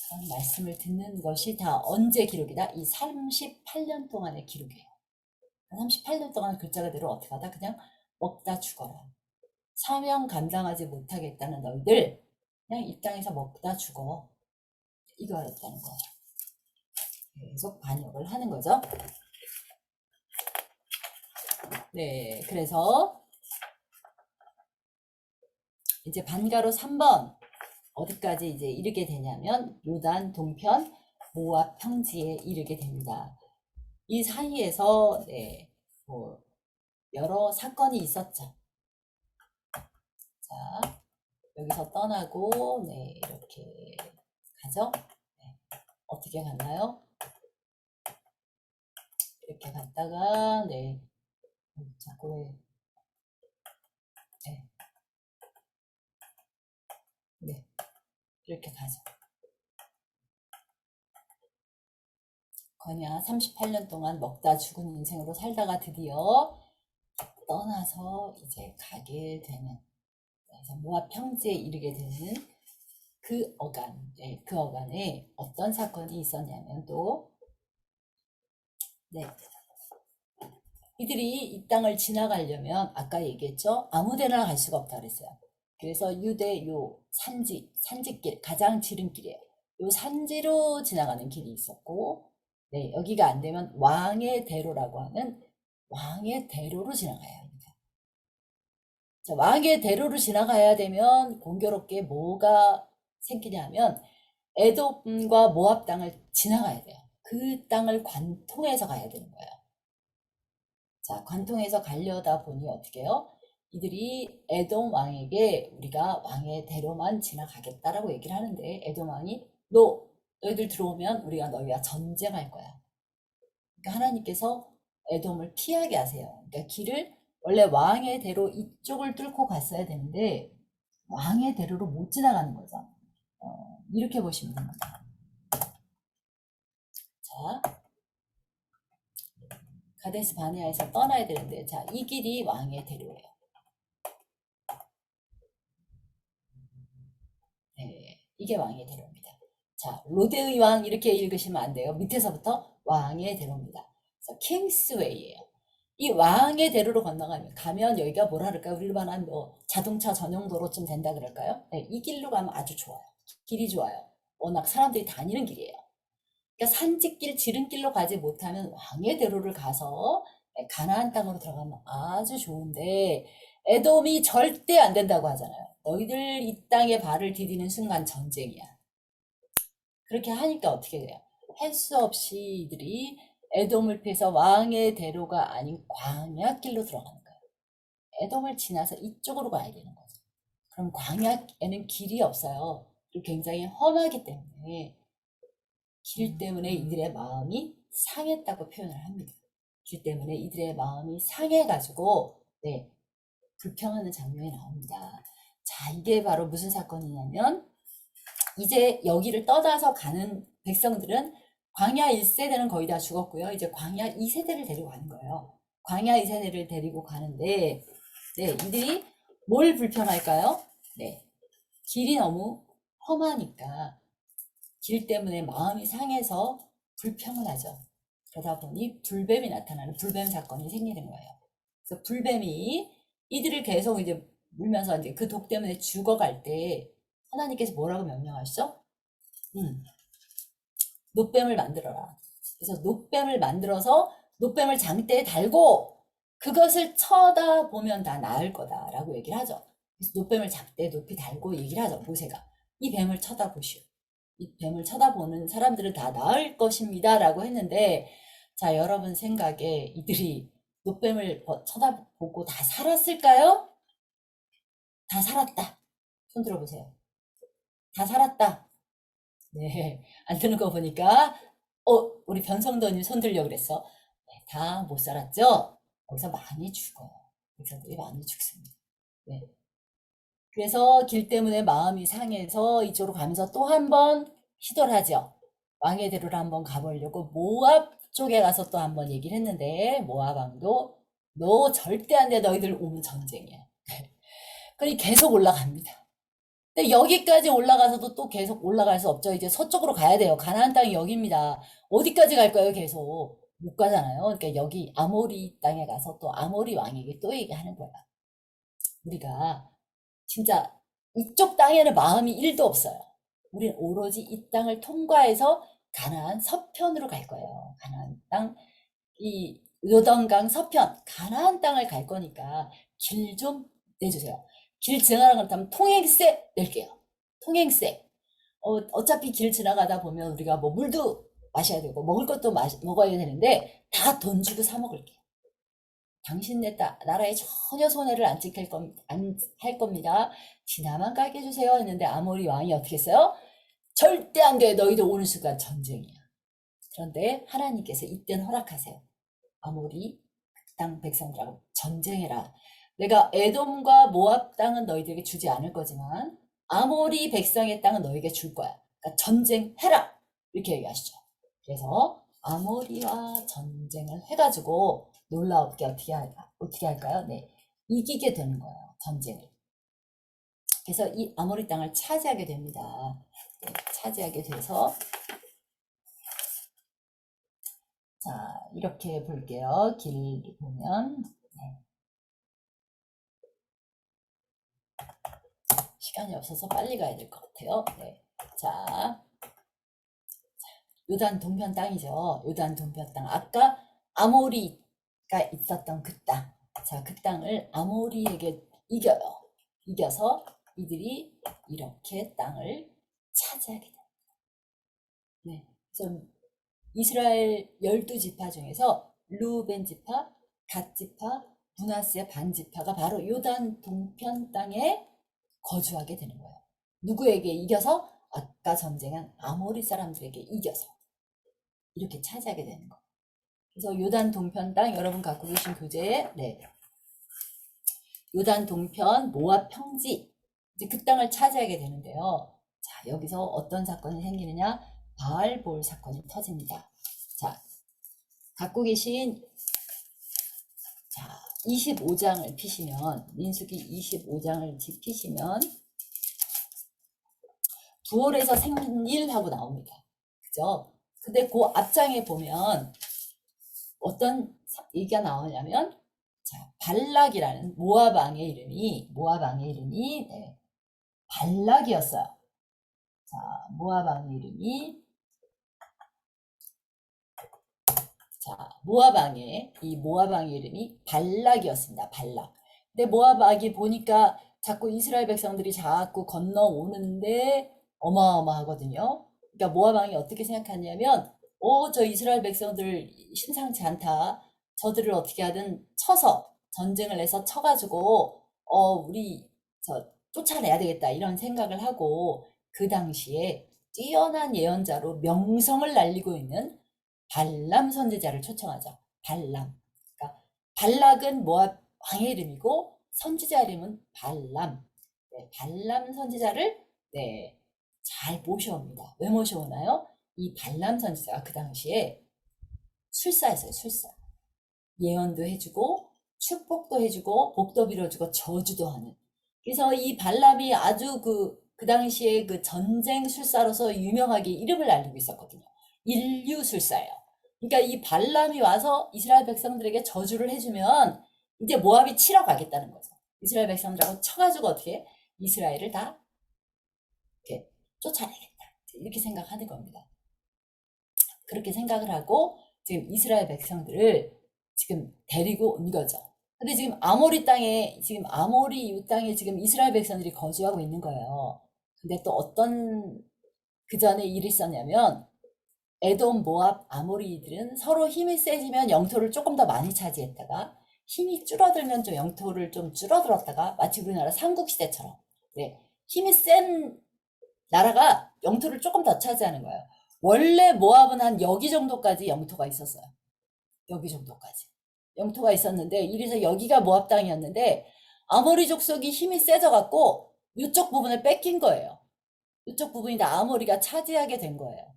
그런 말씀을 듣는 것이 다 언제 기록이다? 이 38년 동안의 기록이에요. 38년 동안 글자가대로 어떻게 하다 그냥 먹다 죽어라. 사명 감당하지 못하겠다는 너희들 그냥 이 땅에서 먹다 죽어. 이거였다는 거예요. 계속 반역을 하는 거죠. 네, 그래서 이제 반가로 3번 어디까지 이제 이르게 되냐면 요단 동편 모압 평지에 이르게 됩니다. 이 사이에서 뭐 여러 사건이 있었죠. 자, 여기서 떠나고 이렇게 가죠. 어떻게 갔나요? 이렇게 갔다가 자꾸 이렇게 가죠. 거냐 38년 동안 먹다 죽은 인생으로 살다가 드디어 떠나서 이제 가게 되는 그래서 모압 평지에 이르게 되는 그 어간, 네, 그 어간에 어떤 사건이 있었냐면 또, 네, 이들이 이 땅을 지나가려면 아까 얘기했죠? 아무데나 갈 수가 없다 그랬어요. 그래서 유대 요 산지길, 가장 지름길이에요. 요 산지로 지나가는 길이 있었고, 네, 여기가 안 되면 왕의 대로라고 하는 왕의 대로로 지나가야 합니다. 자, 왕의 대로로 지나가야 되면 공교롭게 뭐가 생기냐면 에돔과 모압 땅을 지나가야 돼요. 그 땅을 관통해서 가야 되는 거예요. 자, 관통해서 가려다 보니 어떻게 해요? 이들이 에돔 왕에게 우리가 왕의 대로만 지나가겠다라고 얘기를 하는데 에돔 왕이 너희들 들어오면 우리가 너희와 전쟁할 거야. 그러니까 하나님께서 에돔을 피하게 하세요. 그러니까 길을 원래 왕의 대로 이쪽을 뚫고 갔어야 되는데 왕의 대로로 못 지나가는 거죠. 이렇게 보시면 됩니다. 자, 가데스 바네아에서 떠나야 되는데 자, 이 길이 왕의 대로예요. 네, 이게 왕의 대로입니다. 자, 로데의 왕 이렇게 읽으시면 안 돼요. 밑에서부터 왕의 대로입니다. 그래서 킹스웨이예요. 이 왕의 대로로 가면 여기가 뭐라 그럴까요? 우리 일반한 뭐 자동차 전용 도로쯤 된다 그럴까요? 네, 이 길로 가면 아주 좋아요. 길이 좋아요. 워낙 사람들이 다니는 길이에요. 그러니까 산지길, 지름길로 가지 못하면 왕의 대로를 가서 가나안 땅으로 들어가면 아주 좋은데 에돔이 절대 안 된다고 하잖아요. 너희들 이 땅에 발을 디디는 순간 전쟁이야. 그렇게 하니까 어떻게 돼요? 할 수 없이 이들이 에돔을 피해서 왕의 대로가 아닌 광야길로 들어가는 거예요. 에돔을 지나서 이쪽으로 가야 되는 거죠. 그럼 광야에는 길이 없어요. 그리고 굉장히 험하기 때문에 길 때문에 이들의 마음이 상했다고 표현을 합니다. 길 때문에 이들의 마음이 상해가지고 네, 불평하는 장면이 나옵니다. 자, 이게 바로 무슨 사건이냐면 이제 여기를 떠나서 가는 백성들은 광야 1세대는 거의 다 죽었고요. 이제 광야 2세대를 데리고 가는 거예요. 광야 2세대를 데리고 가는데 네, 이들이 뭘 불편할까요? 네, 길이 너무 험하니까 길 때문에 마음이 상해서 불평을 하죠. 그러다 보니 불뱀이 나타나는 불뱀 사건이 생기는 거예요. 그래서 불뱀이 이들을 계속 이제 물면서 이제 그 독 때문에 죽어갈 때 하나님께서 뭐라고 명령하시죠? 노뱀을 만들어라. 그래서 노뱀을 만들어서 노뱀을 장대에 달고 그것을 쳐다보면 다 나을 거다라고 얘기를 하죠. 그래서 노뱀을 장대에 높이 달고 얘기를 하죠. 모세가. 이 뱀을 쳐다보시오. 이 뱀을 쳐다보는 사람들은 다 나을 것입니다. 라고 했는데, 자, 여러분 생각에 이들이 노뱀을 쳐다보고 다 살았을까요? 다 살았다. 손 들어보세요. 다 살았다. 네. 안 드는 거 보니까, 우리 변성도님 손 들려 그랬어. 네, 다 못 살았죠? 거기서 많이 죽어요. 백성들이 많이 죽습니다. 네. 그래서 길 때문에 마음이 상해서 이쪽으로 가면서 또 한 번 시도를 하죠. 왕의 대로를 한번 가보려고 모압 쪽에 가서 또 한 번 얘기를 했는데 모압 왕도 너 절대 안 돼. 너희들 오면 전쟁이야. 그러니 계속 올라갑니다. 근데 여기까지 올라가서도 또 계속 올라갈 수 없죠. 이제 서쪽으로 가야 돼요. 가나안 땅이 여기입니다. 어디까지 갈 거예요? 계속 못 가잖아요. 그러니까 여기 아모리 땅에 가서 또 아모리 왕에게 또 얘기하는 거야. 우리가 진짜 이쪽 땅에는 마음이 1도 없어요. 우리는 오로지 이 땅을 통과해서 가나안 서편으로 갈 거예요. 가나안 땅, 이 요단강 서편, 가나안 땅을 갈 거니까 길 좀 내주세요. 길 지나가는 것다면 통행세 낼게요. 통행세. 어차피 길 지나가다 보면 우리가 뭐 물도 마셔야 되고 먹을 것도 먹어야 되는데 다 돈 주고 사 먹을게요. 당신네 나라에 전혀 손해를 안 할 겁니다. 지나만 가게 해주세요. 했는데 아모리 왕이 어떻게 했어요? 절대 안 돼. 너희들 오는 순간 전쟁이야. 그런데 하나님께서 이때는 허락하세요. 아모리 땅 백성들하고 전쟁해라. 내가 에돔과 모압 땅은 너희들에게 주지 않을 거지만 아모리 백성의 땅은 너희에게 줄 거야. 그러니까 전쟁해라. 이렇게 얘기하시죠. 그래서 아모리와 전쟁을 해가지고 놀라웠게 어떻게 할까요? 네, 이기게 되는 거예요. 전쟁을. 그래서 이 아모리 땅을 차지하게 됩니다. 네, 차지하게 돼서 자, 이렇게 볼게요. 길 보면 네. 시간이 없어서 빨리 가야 될 것 같아요. 네. 자, 요단 동편 땅이죠. 요단 동편 땅. 아까 아모리가 있었던 그 땅. 자, 그 땅을 아모리에게 이겨요. 이겨서 이들이 이렇게 땅을 차지하게 됩니다. 네. 그래서 이스라엘 12지파 중에서 루벤 지파, 갓 지파, 므낫세 반 지파가 바로 요단 동편 땅에 거주하게 되는 거예요. 누구에게 이겨서? 아까 전쟁한 아모리 사람들에게 이겨서 이렇게 차지하게 되는 거. 그래서 요단 동편 땅 여러분 갖고 계신 교재에 네. 요단 동편 모압 평지 이제 그 땅을 차지하게 되는데요. 자, 여기서 어떤 사건이 생기느냐? 바알볼 사건이 터집니다. 자, 갖고 계신 자, 25장을 피시면 민수기 25장을 피시면 부월에서 생일하고 나옵니다. 그죠? 근데 그 앞장에 보면 어떤 얘기가 나오냐면 자, 발락이라는 모압 왕의 이름이 네, 발락이었어요. 자, 모압 왕의 이름이 자, 모압 왕의 이름이 발락이었습니다. 발락. 근데 모압 왕이 보니까 자꾸 이스라엘 백성들이 자꾸 건너오는데 어마어마하거든요. 그러니까 모압 왕이 어떻게 생각하냐면 저 이스라엘 백성들 심상치 않다. 저들을 어떻게 하든 쳐서 전쟁을 해서 쳐가지고 우리 쫓아내야 되겠다 이런 생각을 하고 그 당시에 뛰어난 예언자로 명성을 날리고 있는 발람 선지자를 초청하죠. 발람. 그러니까 발락은 모압 왕의 이름이고 선지자 이름은 발람. 네, 발람 선지자를 네, 잘 모셔옵니다. 왜 모셔오나요? 이 발람 선지자가 그 당시에 술사였어요. 술사. 예언도 해주고 축복도 해주고 복도 빌어주고 저주도 하는. 그래서 이 발람이 아주 그 당시에 그 전쟁 술사로서 유명하게 이름을 알리고 있었거든요. 인류술사예요. 그러니까 이 발람이 와서 이스라엘 백성들에게 저주를 해주면 이제 모압이 치러 가겠다는 거죠. 이스라엘 백성들하고 쳐가지고 어떻게 이스라엘을 다 이렇게 쫓아내겠다. 이렇게 생각하는 겁니다. 그렇게 생각을 하고 지금 이스라엘 백성들을 지금 데리고 온 거죠. 근데 지금 아모리 땅에 이 땅에 지금 이스라엘 백성들이 거주하고 있는 거예요. 근데 또 어떤 그 전에 일이 있었냐면 에돔, 모압, 아모리들은 서로 힘이 세지면 영토를 조금 더 많이 차지했다가 힘이 줄어들면 좀 영토를 좀 줄어들었다가 마치 우리나라 삼국시대처럼 네, 힘이 센 나라가 영토를 조금 더 차지하는 거예요. 원래 모압은 한 여기 정도까지 영토가 있었어요. 여기 정도까지 영토가 있었는데 이래서 여기가 모압 땅이었는데 아모리 족속이 힘이 세져갖고 이쪽 부분을 뺏긴 거예요. 이쪽 부분이 다 아모리가 차지하게 된 거예요.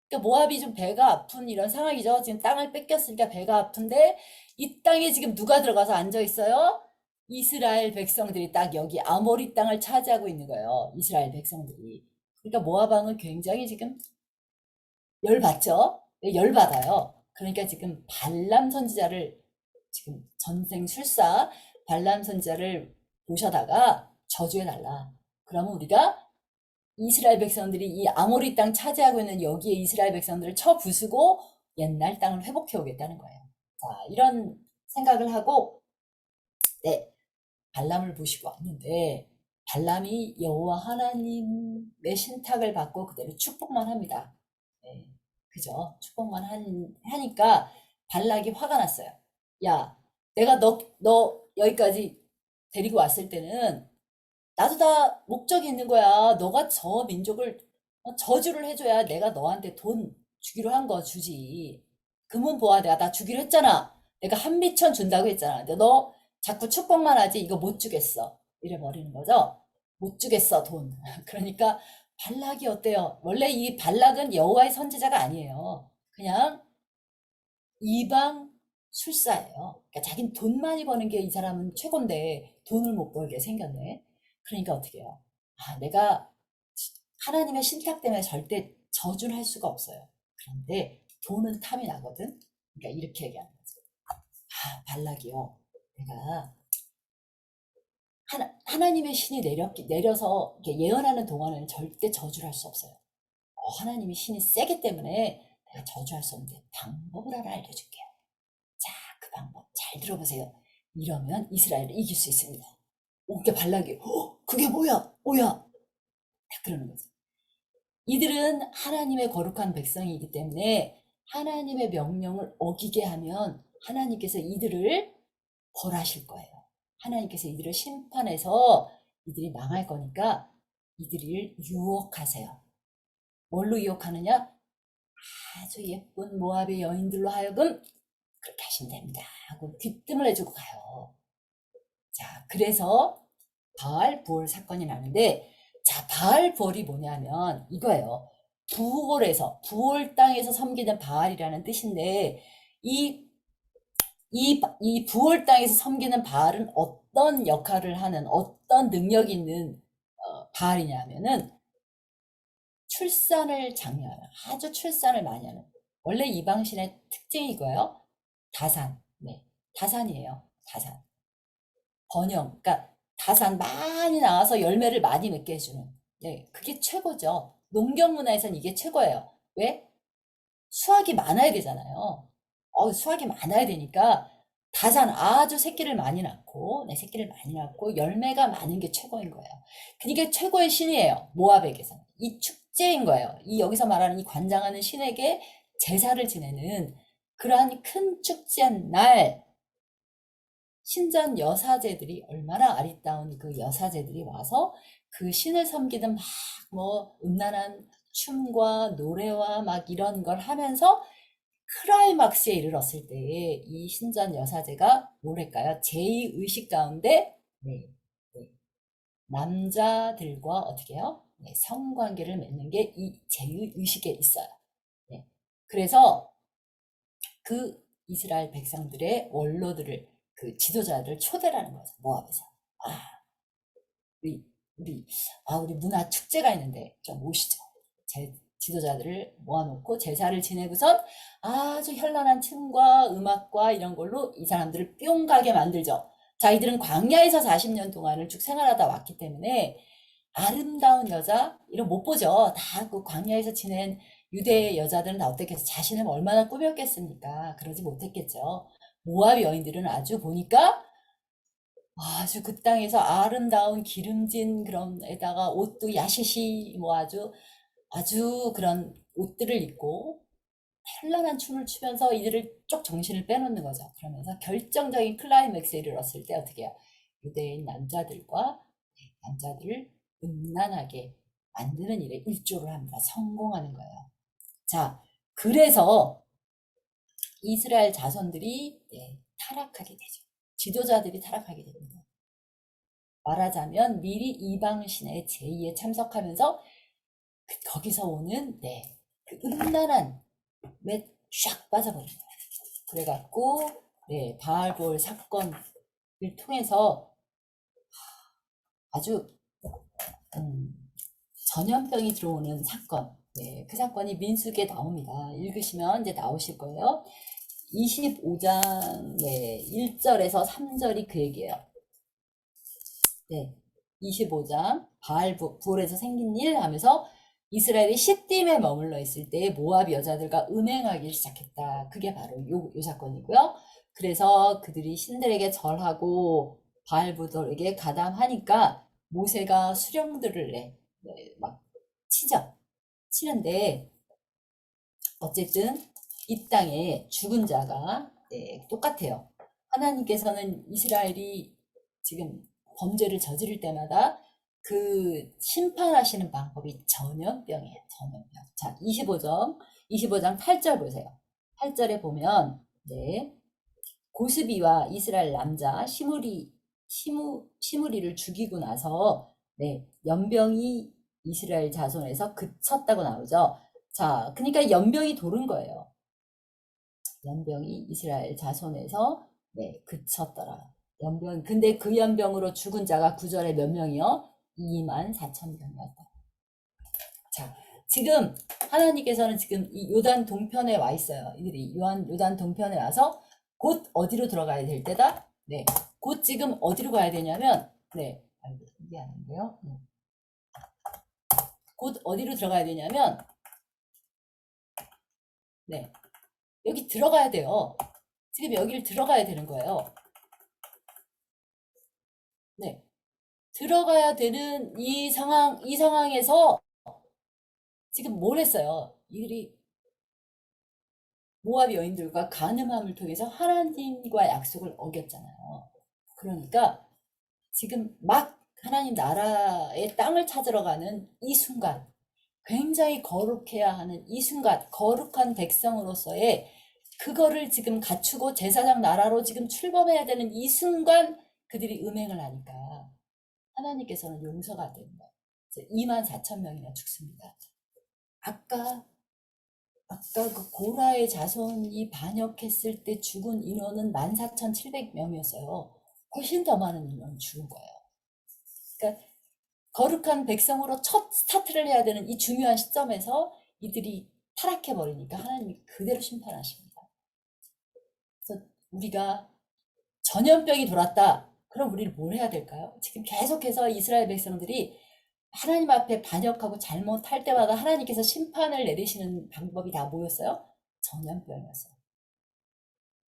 그러니까 모압이 좀 배가 아픈 이런 상황이죠. 지금 땅을 뺏겼으니까 배가 아픈데 이 땅에 지금 누가 들어가서 앉아 있어요? 이스라엘 백성들이 딱 여기 아모리 땅을 차지하고 있는 거예요. 이스라엘 백성들이. 그러니까 모압 왕은 굉장히 지금 열받죠? 네, 열받아요. 그러니까 지금 발람 선지자를 지금 전생 술사 발람 선지자를 모셔다가 저주해달라. 그러면 우리가 이스라엘 백성들이 이 아모리 땅 차지하고 있는 여기에 이스라엘 백성들을 쳐 부수고 옛날 땅을 회복해 오겠다는 거예요. 자, 이런 생각을 하고 네, 발람을 모시고 왔는데 발람이 여호와 하나님의 신탁을 받고 그대로 축복만 합니다. 네, 그죠? 축복만 하니까 발락이 화가 났어요. 야, 내가 너 여기까지 데리고 왔을 때는 나도 다 목적이 있는 거야. 너가 저 민족을 저주를 해줘야 내가 너한테 돈 주기로 한 거 주지. 금은 보아 내가 다 주기로 했잖아. 내가 한미천 준다고 했잖아. 근데 너 자꾸 축복만 하지 이거 못 주겠어. 이래 버리는 거죠. 못 주겠어 돈. 그러니까 발락이 어때요? 원래 이 발락은 여호와의 선지자가 아니에요. 그냥 이방 술사예요. 그러니까 자기는 돈 많이 버는 게 이 사람은 최고인데 돈을 못 벌게 생겼네. 그러니까 어떻게 해요? 내가 하나님의 신탁 때문에 절대 저주를 할 수가 없어요. 그런데 돈은 탐이 나거든. 그러니까 이렇게 얘기하는 거죠. 발락이요. 내가 하나님의 신이 내려서 이렇게 예언하는 동안에는 절대 저주를 할 수 없어요. 하나님이 신이 세기 때문에 내가 저주할 수 없는데 방법을 하나 알려줄게요. 자, 그 방법 잘 들어보세요. 이러면 이스라엘을 이길 수 있습니다. 그게 발락이에요. 그게 뭐야? 딱 그러는 거죠. 이들은 하나님의 거룩한 백성이기 때문에 하나님의 명령을 어기게 하면 하나님께서 이들을 벌하실 거예요. 하나님께서 이들을 심판해서 이들이 망할 거니까 이들을 유혹하세요. 뭘로 유혹하느냐? 아주 예쁜 모압의 여인들로 하여금 그렇게 하시면 됩니다 하고 귀뜸을 해주고 가요. 자, 그래서 바알 부올 사건이 나는데, 자, 바알 부올이 뭐냐면 이거예요. 부올 땅에서 섬기는 바알이라는 뜻인데, 이 부올 땅에서 섬기는 바알은 어떤 역할을 하는, 어떤 능력이 있는 바알이냐면은 출산을 장려해요. 아주 출산을 많이 하는. 원래 이방신의 특징이 이거예요. 다산. 네, 다산이에요. 다산. 번영. 그러니까 다산 많이 나와서 열매를 많이 맺게 해주는. 네, 그게 최고죠. 농경 문화에선 이게 최고예요. 왜? 수확이 많아야 되잖아요. 수확이 많아야 되니까 다산 아주 새끼를 많이 낳고, 네, 새끼를 많이 낳고 열매가 많은 게 최고인 거예요. 그러니까 최고의 신이에요. 모압에게서. 이 축제인 거예요. 이 여기서 말하는 이 관장하는 신에게 제사를 지내는 그러한 큰 축제한 날, 신전 여사제들이 얼마나 아리따운 그 여사제들이 와서 그 신을 섬기는 막 음란한 춤과 노래와 막 이런 걸 하면서 클라이막스에 이르렀을 때에 이 신전 여사제가 뭐랄까요? 제2의식 가운데 네, 네, 남자들과 어떻게 해요? 네, 성관계를 맺는 게 이 제2의식에 있어요. 네, 그래서 그 이스라엘 백성들의 원로들을 그 지도자들을 초대라는 거죠. 모압에서. 아, 우리 우리 문화 축제가 있는데 좀 오시죠. 제 지도자들을 모아놓고 제사를 지내고선 아주 현란한 춤과 음악과 이런 걸로 이 사람들을 뿅 가게 만들죠. 자, 이들은 광야에서 40년 동안을 쭉 생활하다 왔기 때문에 아름다운 여자 이런 못 보죠. 다 그 광야에서 지낸 유대 여자들은 다 어떻게 해서 자신을 얼마나 꾸몄겠습니까? 그러지 못했겠죠. 모압 여인들은 아주 보니까 아주 그 땅에서 아름다운 기름진 그런 에다가 옷도 야시시 아주 그런 옷들을 입고 현란한 춤을 추면서 이들을 쪽 정신을 빼놓는 거죠. 그러면서 결정적인 클라이맥스에 이르렀을 때 어떻게 해요? 유대인 남자들을 음란하게 만드는 일에 일조를 합니다. 성공하는 거예요. 자, 그래서 이스라엘 자손들이 타락하게 되죠. 지도자들이 타락하게 됩니다. 말하자면 미리 이방신의 제의에 참석하면서 거기서 오는 그 음란한 쫙 빠져버린 거예요. 그래갖고 바알볼 사건을 통해서 아주 전염병이 들어오는 사건, 그 사건이 민수기에 나옵니다. 읽으시면 이제 나오실 거예요. 25장 1절에서 3절이 그 얘기예요. 25장 바알볼에서 생긴 일 하면서 이스라엘이 시딤에 머물러 있을 때 모압 여자들과 음행하기 시작했다. 그게 바로 요 사건이고요. 그래서 그들이 신들에게 절하고 바알볼에게 가담하니까 모세가 수령들을 막 치는데 어쨌든 이 땅에 죽은 자가 똑같아요. 하나님께서는 이스라엘이 지금 범죄를 저지를 때마다 그 심판하시는 방법이 전염병이에요. 전염병. 자, 25장 8절 보세요. 8절에 보면 고스비와 이스라엘 남자 시무리를 죽이고 나서 연병이 이스라엘 자손에서 그쳤다고 나오죠. 자, 그러니까 연병이 도는 거예요. 연병이 이스라엘 자손에서 그쳤더라. 근데 그 연병으로 죽은 자가 9절에 몇 명이요? 24,000명이었다. 자, 지금 하나님께서는 지금 이 요단 동편에 와 있어요. 이들이 요단 동편에 와서 곧 어디로 들어가야 될 때다? 네. 곧 지금 어디로 가야 되냐면, 네. 아이고, 이게 아닌데요. 곧 어디로 들어가야 되냐면, 네. 여기 들어가야 돼요. 지금 여기를 들어가야 되는 거예요. 네. 들어가야 되는 이 상황에서 지금 뭘 했어요? 이들이 모압 여인들과 간음함을 통해서 하나님과 약속을 어겼잖아요. 그러니까 지금 막 하나님 나라의 땅을 찾으러 가는 이 순간, 굉장히 거룩해야 하는 이 순간, 거룩한 백성으로서의 그거를 지금 갖추고 제사장 나라로 지금 출범해야 되는 이 순간 그들이 음행을 하니까 하나님께서는 용서가 안 됩니다. 24,000명이나 죽습니다. 아까 그 고라의 자손이 반역했을 때 죽은 인원은 14,700명이었어요. 훨씬 더 많은 인원이 죽은 거예요. 그러니까 거룩한 백성으로 첫 스타트를 해야 되는 이 중요한 시점에서 이들이 타락해버리니까 하나님이 그대로 심판하십니다. 그래서 우리가 전염병이 돌았다. 그럼 우리는 뭘 해야 될까요? 지금 계속해서 이스라엘 백성들이 하나님 앞에 반역하고 잘못할 때마다 하나님께서 심판을 내리시는 방법이 다 뭐였어요? 전염병이었어요.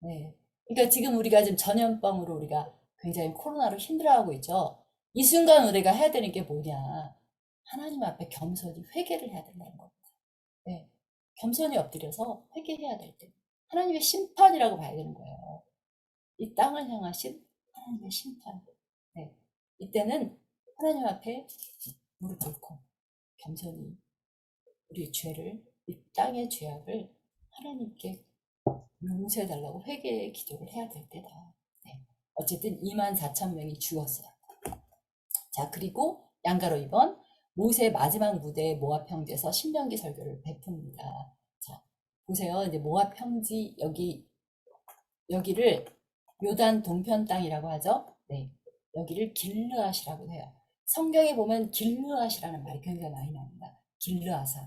네. 그러니까 지금 우리가 지금 전염병으로 우리가 굉장히 코로나로 힘들어하고 있죠. 이 순간 우리가 해야 되는 게 뭐냐? 하나님 앞에 겸손히 회개를 해야 된다는 겁니다. 네. 겸손히 엎드려서 회개해야 될 때. 하나님의 심판이라고 봐야 되는 거예요. 이 땅을 향하신 하나님의 심판. 네. 이때는 하나님 앞에 무릎 꿇고 겸손히 우리의 죄를, 이 땅의 죄악을 하나님께 용서해달라고 회개의 기도를 해야 될 때다. 네. 어쨌든 24,000명이 죽었어요. 자, 그리고 양가로 2번 모세의 마지막 무대에 모압 평지에서 신명기 설교를 베풉니다. 자, 보세요. 이제 모압 평지 여기를 요단 동편 땅이라고 하죠. 네, 여기를 길르앗이라고 해요. 성경에 보면 길르앗이라는 말이 굉장히 많이 나옵니다. 길르앗아.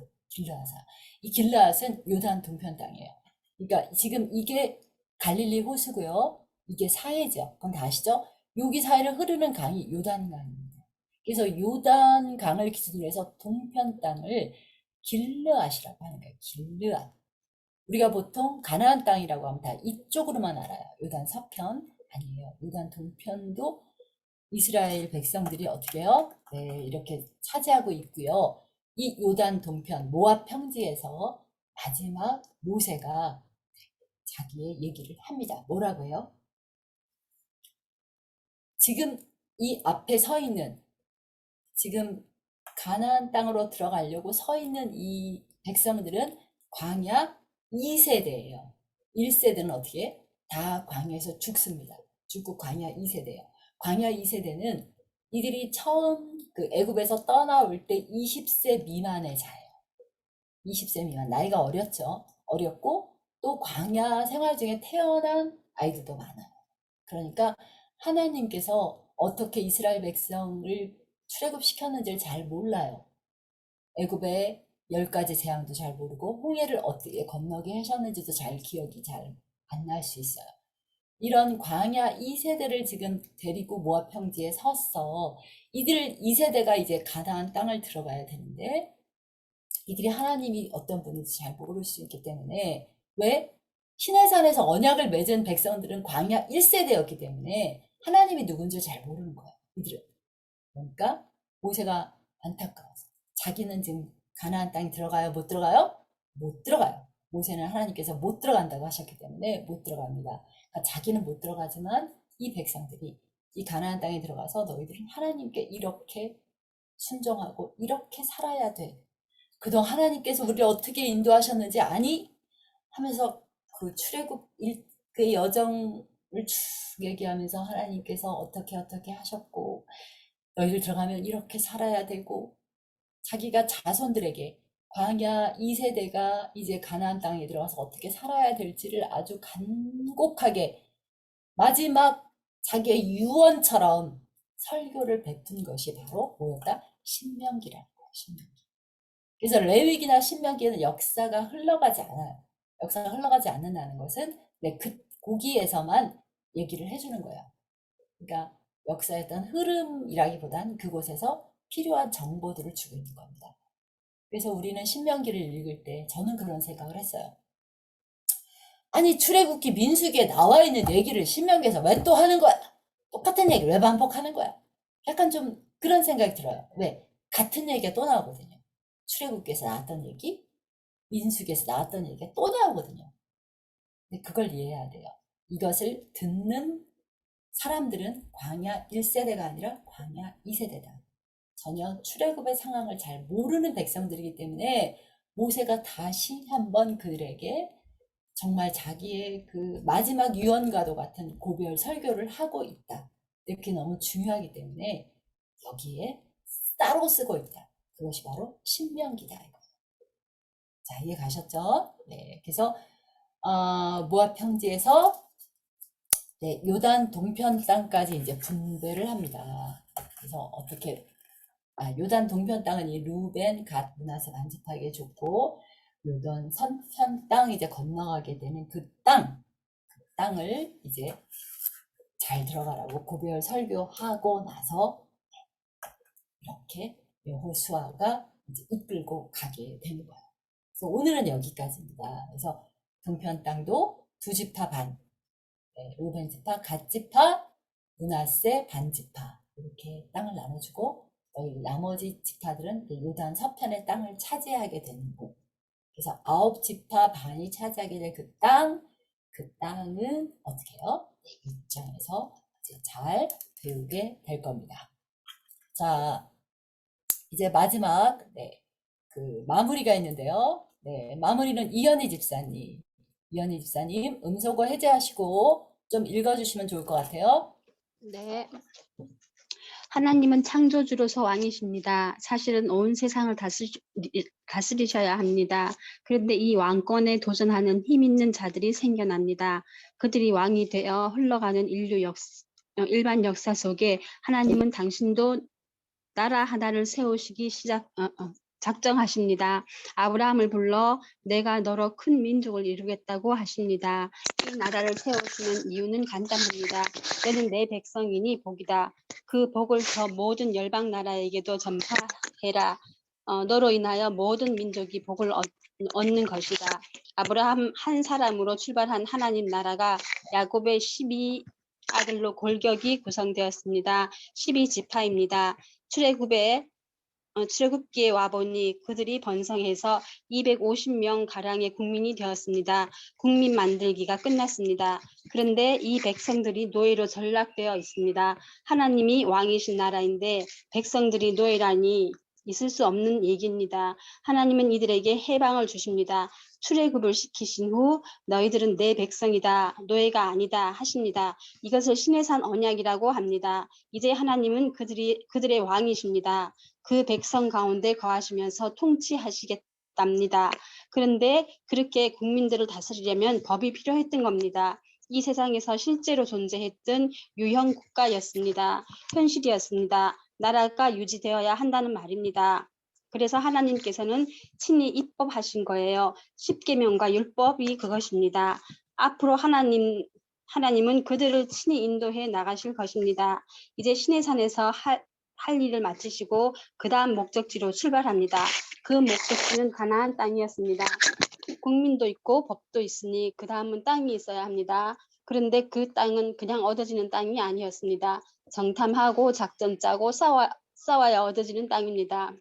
이 길르앗은 요단 동편 땅이에요. 그러니까 지금 이게 갈릴리 호수고요. 이게 사해죠. 그럼 다 아시죠? 여기 사이를 흐르는 강이 요단강입니다. 그래서 요단강을 기준으로 해서 동편 땅을 길르앗이라고 하는 거예요. 길르앗. 우리가 보통 가나안 땅이라고 하면 다 이쪽으로만 알아요. 요단 서편 아니에요. 요단 동편도 이스라엘 백성들이 어떻게 해요? 네, 이렇게 차지하고 있고요. 이 요단 동편 모압 평지에서 마지막 모세가 자기의 얘기를 합니다. 뭐라고 해요? 지금 이 앞에 서 있는, 지금 가나안 땅으로 들어가려고 서 있는 이 백성들은 광야 2세대예요. 1세대는 어떻게 해? 다 광야에서 죽습니다. 죽고 광야 2세대예요. 광야 2세대는 이들이 처음 그 애굽에서 떠나올 때 20세 미만의 자예요. 20세 미만. 나이가 어렸죠. 어렸고 또 광야 생활 중에 태어난 아이들도 많아요. 그러니까 하나님께서 어떻게 이스라엘 백성을 출애굽시켰는지를 잘 몰라요. 애굽의 10가지 재앙도 잘 모르고 홍해를 어떻게 건너게 하셨는지도 잘 기억이 잘 안 날 수 있어요. 이런 광야 2세대를 지금 데리고 모압 평지에 섰어. 이들 2세대가 이제 가나안 땅을 들어가야 되는데 이들이 하나님이 어떤 분인지 잘 모를 수 있기 때문에 왜? 시내산에서 언약을 맺은 백성들은 광야 1세대였기 때문에 하나님이 누군지 잘 모르는 거예요. 이들은. 그러니까 모세가 안타까워서 자기는 지금 가나안 땅에 들어가요? 못 들어가요? 못 들어가요. 모세는 하나님께서 못 들어간다고 하셨기 때문에 못 들어갑니다. 그러니까 자기는 못 들어가지만 이 백성들이 이 가나안 땅에 들어가서 너희들은 하나님께 이렇게 순종하고 이렇게 살아야 돼. 그동안 하나님께서 우리를 어떻게 인도하셨는지 아니? 하면서 그 출애굽 그 여정을 쭉 얘기하면서 하나님께서 어떻게 하셨고 너희들 들어가면 이렇게 살아야 되고 자기가 자손들에게 광야 2세대가 이제 가나안 땅에 들어가서 어떻게 살아야 될지를 아주 간곡하게 마지막 자기의 유언처럼 설교를 베푼 것이 바로 뭐였다? 신명기라는 거예요. 신명기. 그래서 레위기나 신명기에는 역사가 흘러가지 않아요. 역사가 흘러가지 않는다는 것은 거기에서만 얘기를 해주는 거예요. 그러니까 역사의 어떤 흐름이라기보단 그곳에서 필요한 정보들을 주고 있는 겁니다. 그래서 우리는 신명기를 읽을 때 저는 그런 생각을 했어요. 아니 출애굽기 민수기에 나와 있는 얘기를 신명기에서 왜 또 하는 거야? 똑같은 얘기를 왜 반복하는 거야? 약간 좀 그런 생각이 들어요. 왜? 같은 얘기가 또 나오거든요. 출애굽기에서 나왔던 얘기, 민수기에서 나왔던 얘기가 또 나오거든요. 근데 그걸 이해해야 돼요. 이것을 듣는 사람들은 광야 1세대가 아니라 광야 2세대다. 전혀 출애굽의 상황을 잘 모르는 백성들이기 때문에 모세가 다시 한번 그들에게 정말 자기의 그 마지막 유언과도 같은 고별 설교를 하고 있다. 이렇게 너무 중요하기 때문에 여기에 따로 쓰고 있다. 그것이 바로 신명기다. 자, 이해 가셨죠? 네, 그래서 모압 평지에서 네, 요단 동편 땅까지 이제 분배를 합니다. 그래서 어떻게 요단 동편 땅은 이 루벤, 갓, 므낫세 반지파에게 줬고 요단 서편 땅 이제 건너가게 되는 그 땅을 이제 잘 들어가라고 고별 설교하고 나서 이렇게 여호수아가 이제 이끌고 가게 되는 거예요. 그래서 오늘은 여기까지입니다. 그래서 동편 땅도 두 지파 반, 루벤 지파, 갓 지파, 므낫세 반지파 이렇게 땅을 나눠주고 나머지 지파들은 요단 서편의 땅을 차지하게 되는 거. 그래서 9지파 반이 차지하게 될 그 땅은 어떻게 해요? 6장에서 이제 잘 배우게 될 겁니다. 자, 이제 마지막 그 마무리가 있는데요. 네, 마무리는 이현희 집사님. 이현희 집사님 음소거 해제하시고 좀 읽어주시면 좋을 것 같아요. 네. 하나님은 창조주로서 왕이십니다. 사실은 온 세상을 다스리셔야 합니다. 그런데 이 왕권에 도전하는 힘 있는 자들이 생겨납니다. 그들이 왕이 되어 흘러가는 일반 역사 속에 하나님은 당신도 나라 하나를 세우시기 작정하십니다. 아브라함을 불러 내가 너로 큰 민족을 이루겠다고 하십니다. 이 나라를 세우시는 이유는 간단합니다. 너는 내 백성이니 복이다. 그 복을 저 모든 열방 나라에게도 전파해라. 너로 인하여 모든 민족이 복을 얻는 것이다. 아브라함 한 사람으로 출발한 하나님 나라가 야곱의 12 아들로 골격이 구성되었습니다. 12지파입니다. 출애굽기에 와보니 그들이 번성해서 250명 가량의 국민이 되었습니다. 국민 만들기가 끝났습니다. 그런데 이 백성들이 노예로 전락되어 있습니다. 하나님이 왕이신 나라인데 백성들이 노예라니 있을 수 없는 얘기입니다. 하나님은 이들에게 해방을 주십니다. 출애굽을 시키신 후 너희들은 내 백성이다, 노예가 아니다 하십니다. 이것을 시내산 언약이라고 합니다. 이제 하나님은 그들의 왕이십니다. 그 백성 가운데 거하시면서 통치하시겠답니다. 그런데 그렇게 국민들을 다스리려면 법이 필요했던 겁니다. 이 세상에서 실제로 존재했던 유형 국가였습니다. 현실이었습니다. 나라가 유지되어야 한다는 말입니다. 그래서 하나님께서는 친히 입법하신 거예요. 십계명과 율법이 그것입니다. 앞으로 하나님은 그들을 친히 인도해 나가실 것입니다. 이제 시내산에서 할 일을 마치시고 그 다음 목적지로 출발합니다. 그 목적지는 가나안 땅이었습니다. 국민도 있고 법도 있으니 그 다음은 땅이 있어야 합니다. 그런데 그 땅은 그냥 얻어지는 땅이 아니었습니다. 정탐하고 작전 짜고 싸워야 얻어지는 땅입니다.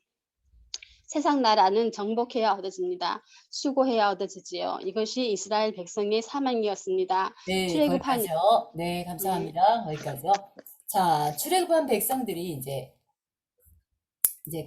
세상 나라는 정복해야 얻어집니다. 수고해야 얻어지지요. 이것이 이스라엘 백성의 사명이었습니다. 네, 출애굽한 거기까지요. 네, 감사합니다. 거기까지요. 자, 출애굽한 백성들이 이제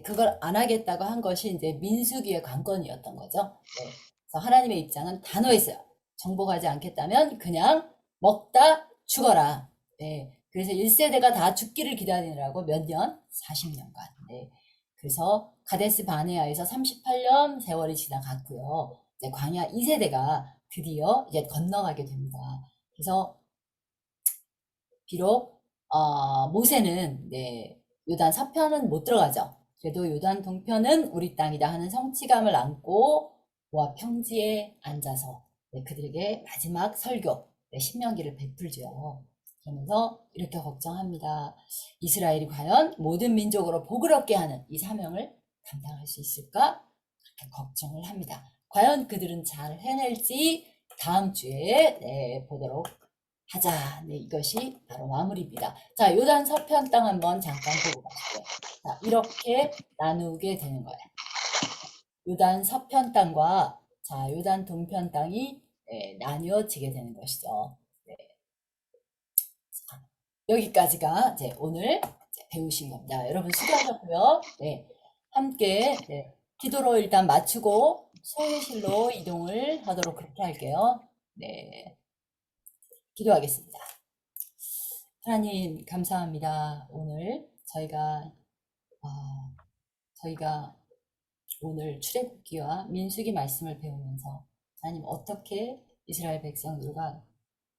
그걸 안 하겠다고 한 것이 이제 민수기의 관건이었던 거죠. 네. 그래서 하나님의 입장은 단호했어요. 정복하지 않겠다면 그냥 먹다 죽어라. 네. 그래서 1세대가 다 죽기를 기다리느라고 몇 년? 40년간. 네. 그래서 가데스 바네아에서 38년 세월이 지나갔고요. 이제 광야 2세대가 드디어 이제 건너가게 됩니다. 그래서 비록 모세는 요단 서편은 못 들어가죠. 그래도 요단 동편은 우리 땅이다 하는 성취감을 안고 모압 평지에 앉아서 그들에게 마지막 설교, 신명기를 베풀죠. 그러면서 이렇게 걱정합니다. 이스라엘이 과연 모든 민족으로 복을 얻게 하는 이 사명을 감당할 수 있을까? 그렇게 걱정을 합니다. 과연 그들은 잘 해낼지 다음 주에 보도록 하자. 이것이 바로 마무리입니다. 자, 요단 서편 땅 한번 잠깐 보고 가시죠. 자, 이렇게 나누게 되는 거예요. 요단 서편 땅과 요단 동편 땅이 나뉘어지게 되는 것이죠. 자, 여기까지가 이제 오늘 배우신 겁니다. 여러분 수고하셨고요. 함께 기도로 일단 마치고 소회실로 이동을 하도록 그렇게 할게요. 기도하겠습니다. 하나님 감사합니다. 오늘 저희가 오늘 출애굽기와 민수기 말씀을 배우면서 하나님 어떻게 이스라엘 백성들과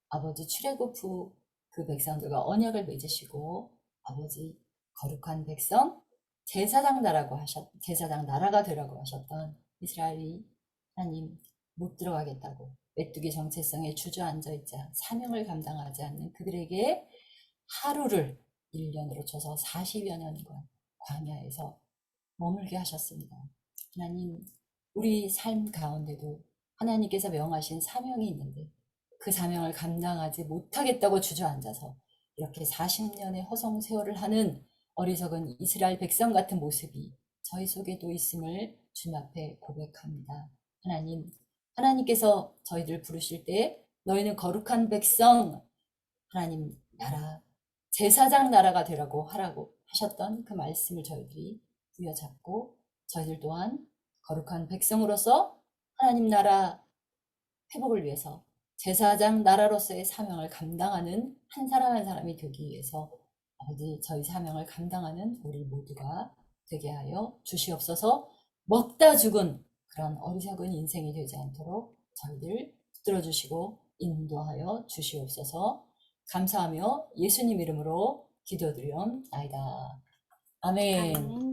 아버지 출애굽 후 그 백성들과 언약을 맺으시고 아버지 거룩한 백성 제사장 나라가 되라고 하셨던 이스라엘이 하나님 못 들어가겠다고 메뚜기 정체성에 주저앉아 있자 사명을 감당하지 않는 그들에게 하루를 1년으로 쳐서 40여 년간 광야에서 머물게 하셨습니다. 하나님, 우리 삶 가운데도 하나님께서 명하신 사명이 있는데 그 사명을 감당하지 못하겠다고 주저앉아서 이렇게 40년의 허송세월을 하는 어리석은 이스라엘 백성 같은 모습이 저희 속에도 있음을 주님 앞에 고백합니다. 하나님께서 저희들 부르실 때 너희는 거룩한 백성, 하나님 나라, 제사장 나라가 되라고 하라고 하셨던 그 말씀을 저희들이 부여잡고 저희들 또한 거룩한 백성으로서 하나님 나라 회복을 위해서 제사장 나라로서의 사명을 감당하는 한 사람 한 사람이 되기 위해서 아버지 저희 사명을 감당하는 우리 모두가 되게 하여 주시옵소서. 먹다 죽은 그런 어리석은 인생이 되지 않도록 저희들 붙들어 주시고 인도하여 주시옵소서. 감사하며 예수님 이름으로 기도드리옵나이다. 아멘.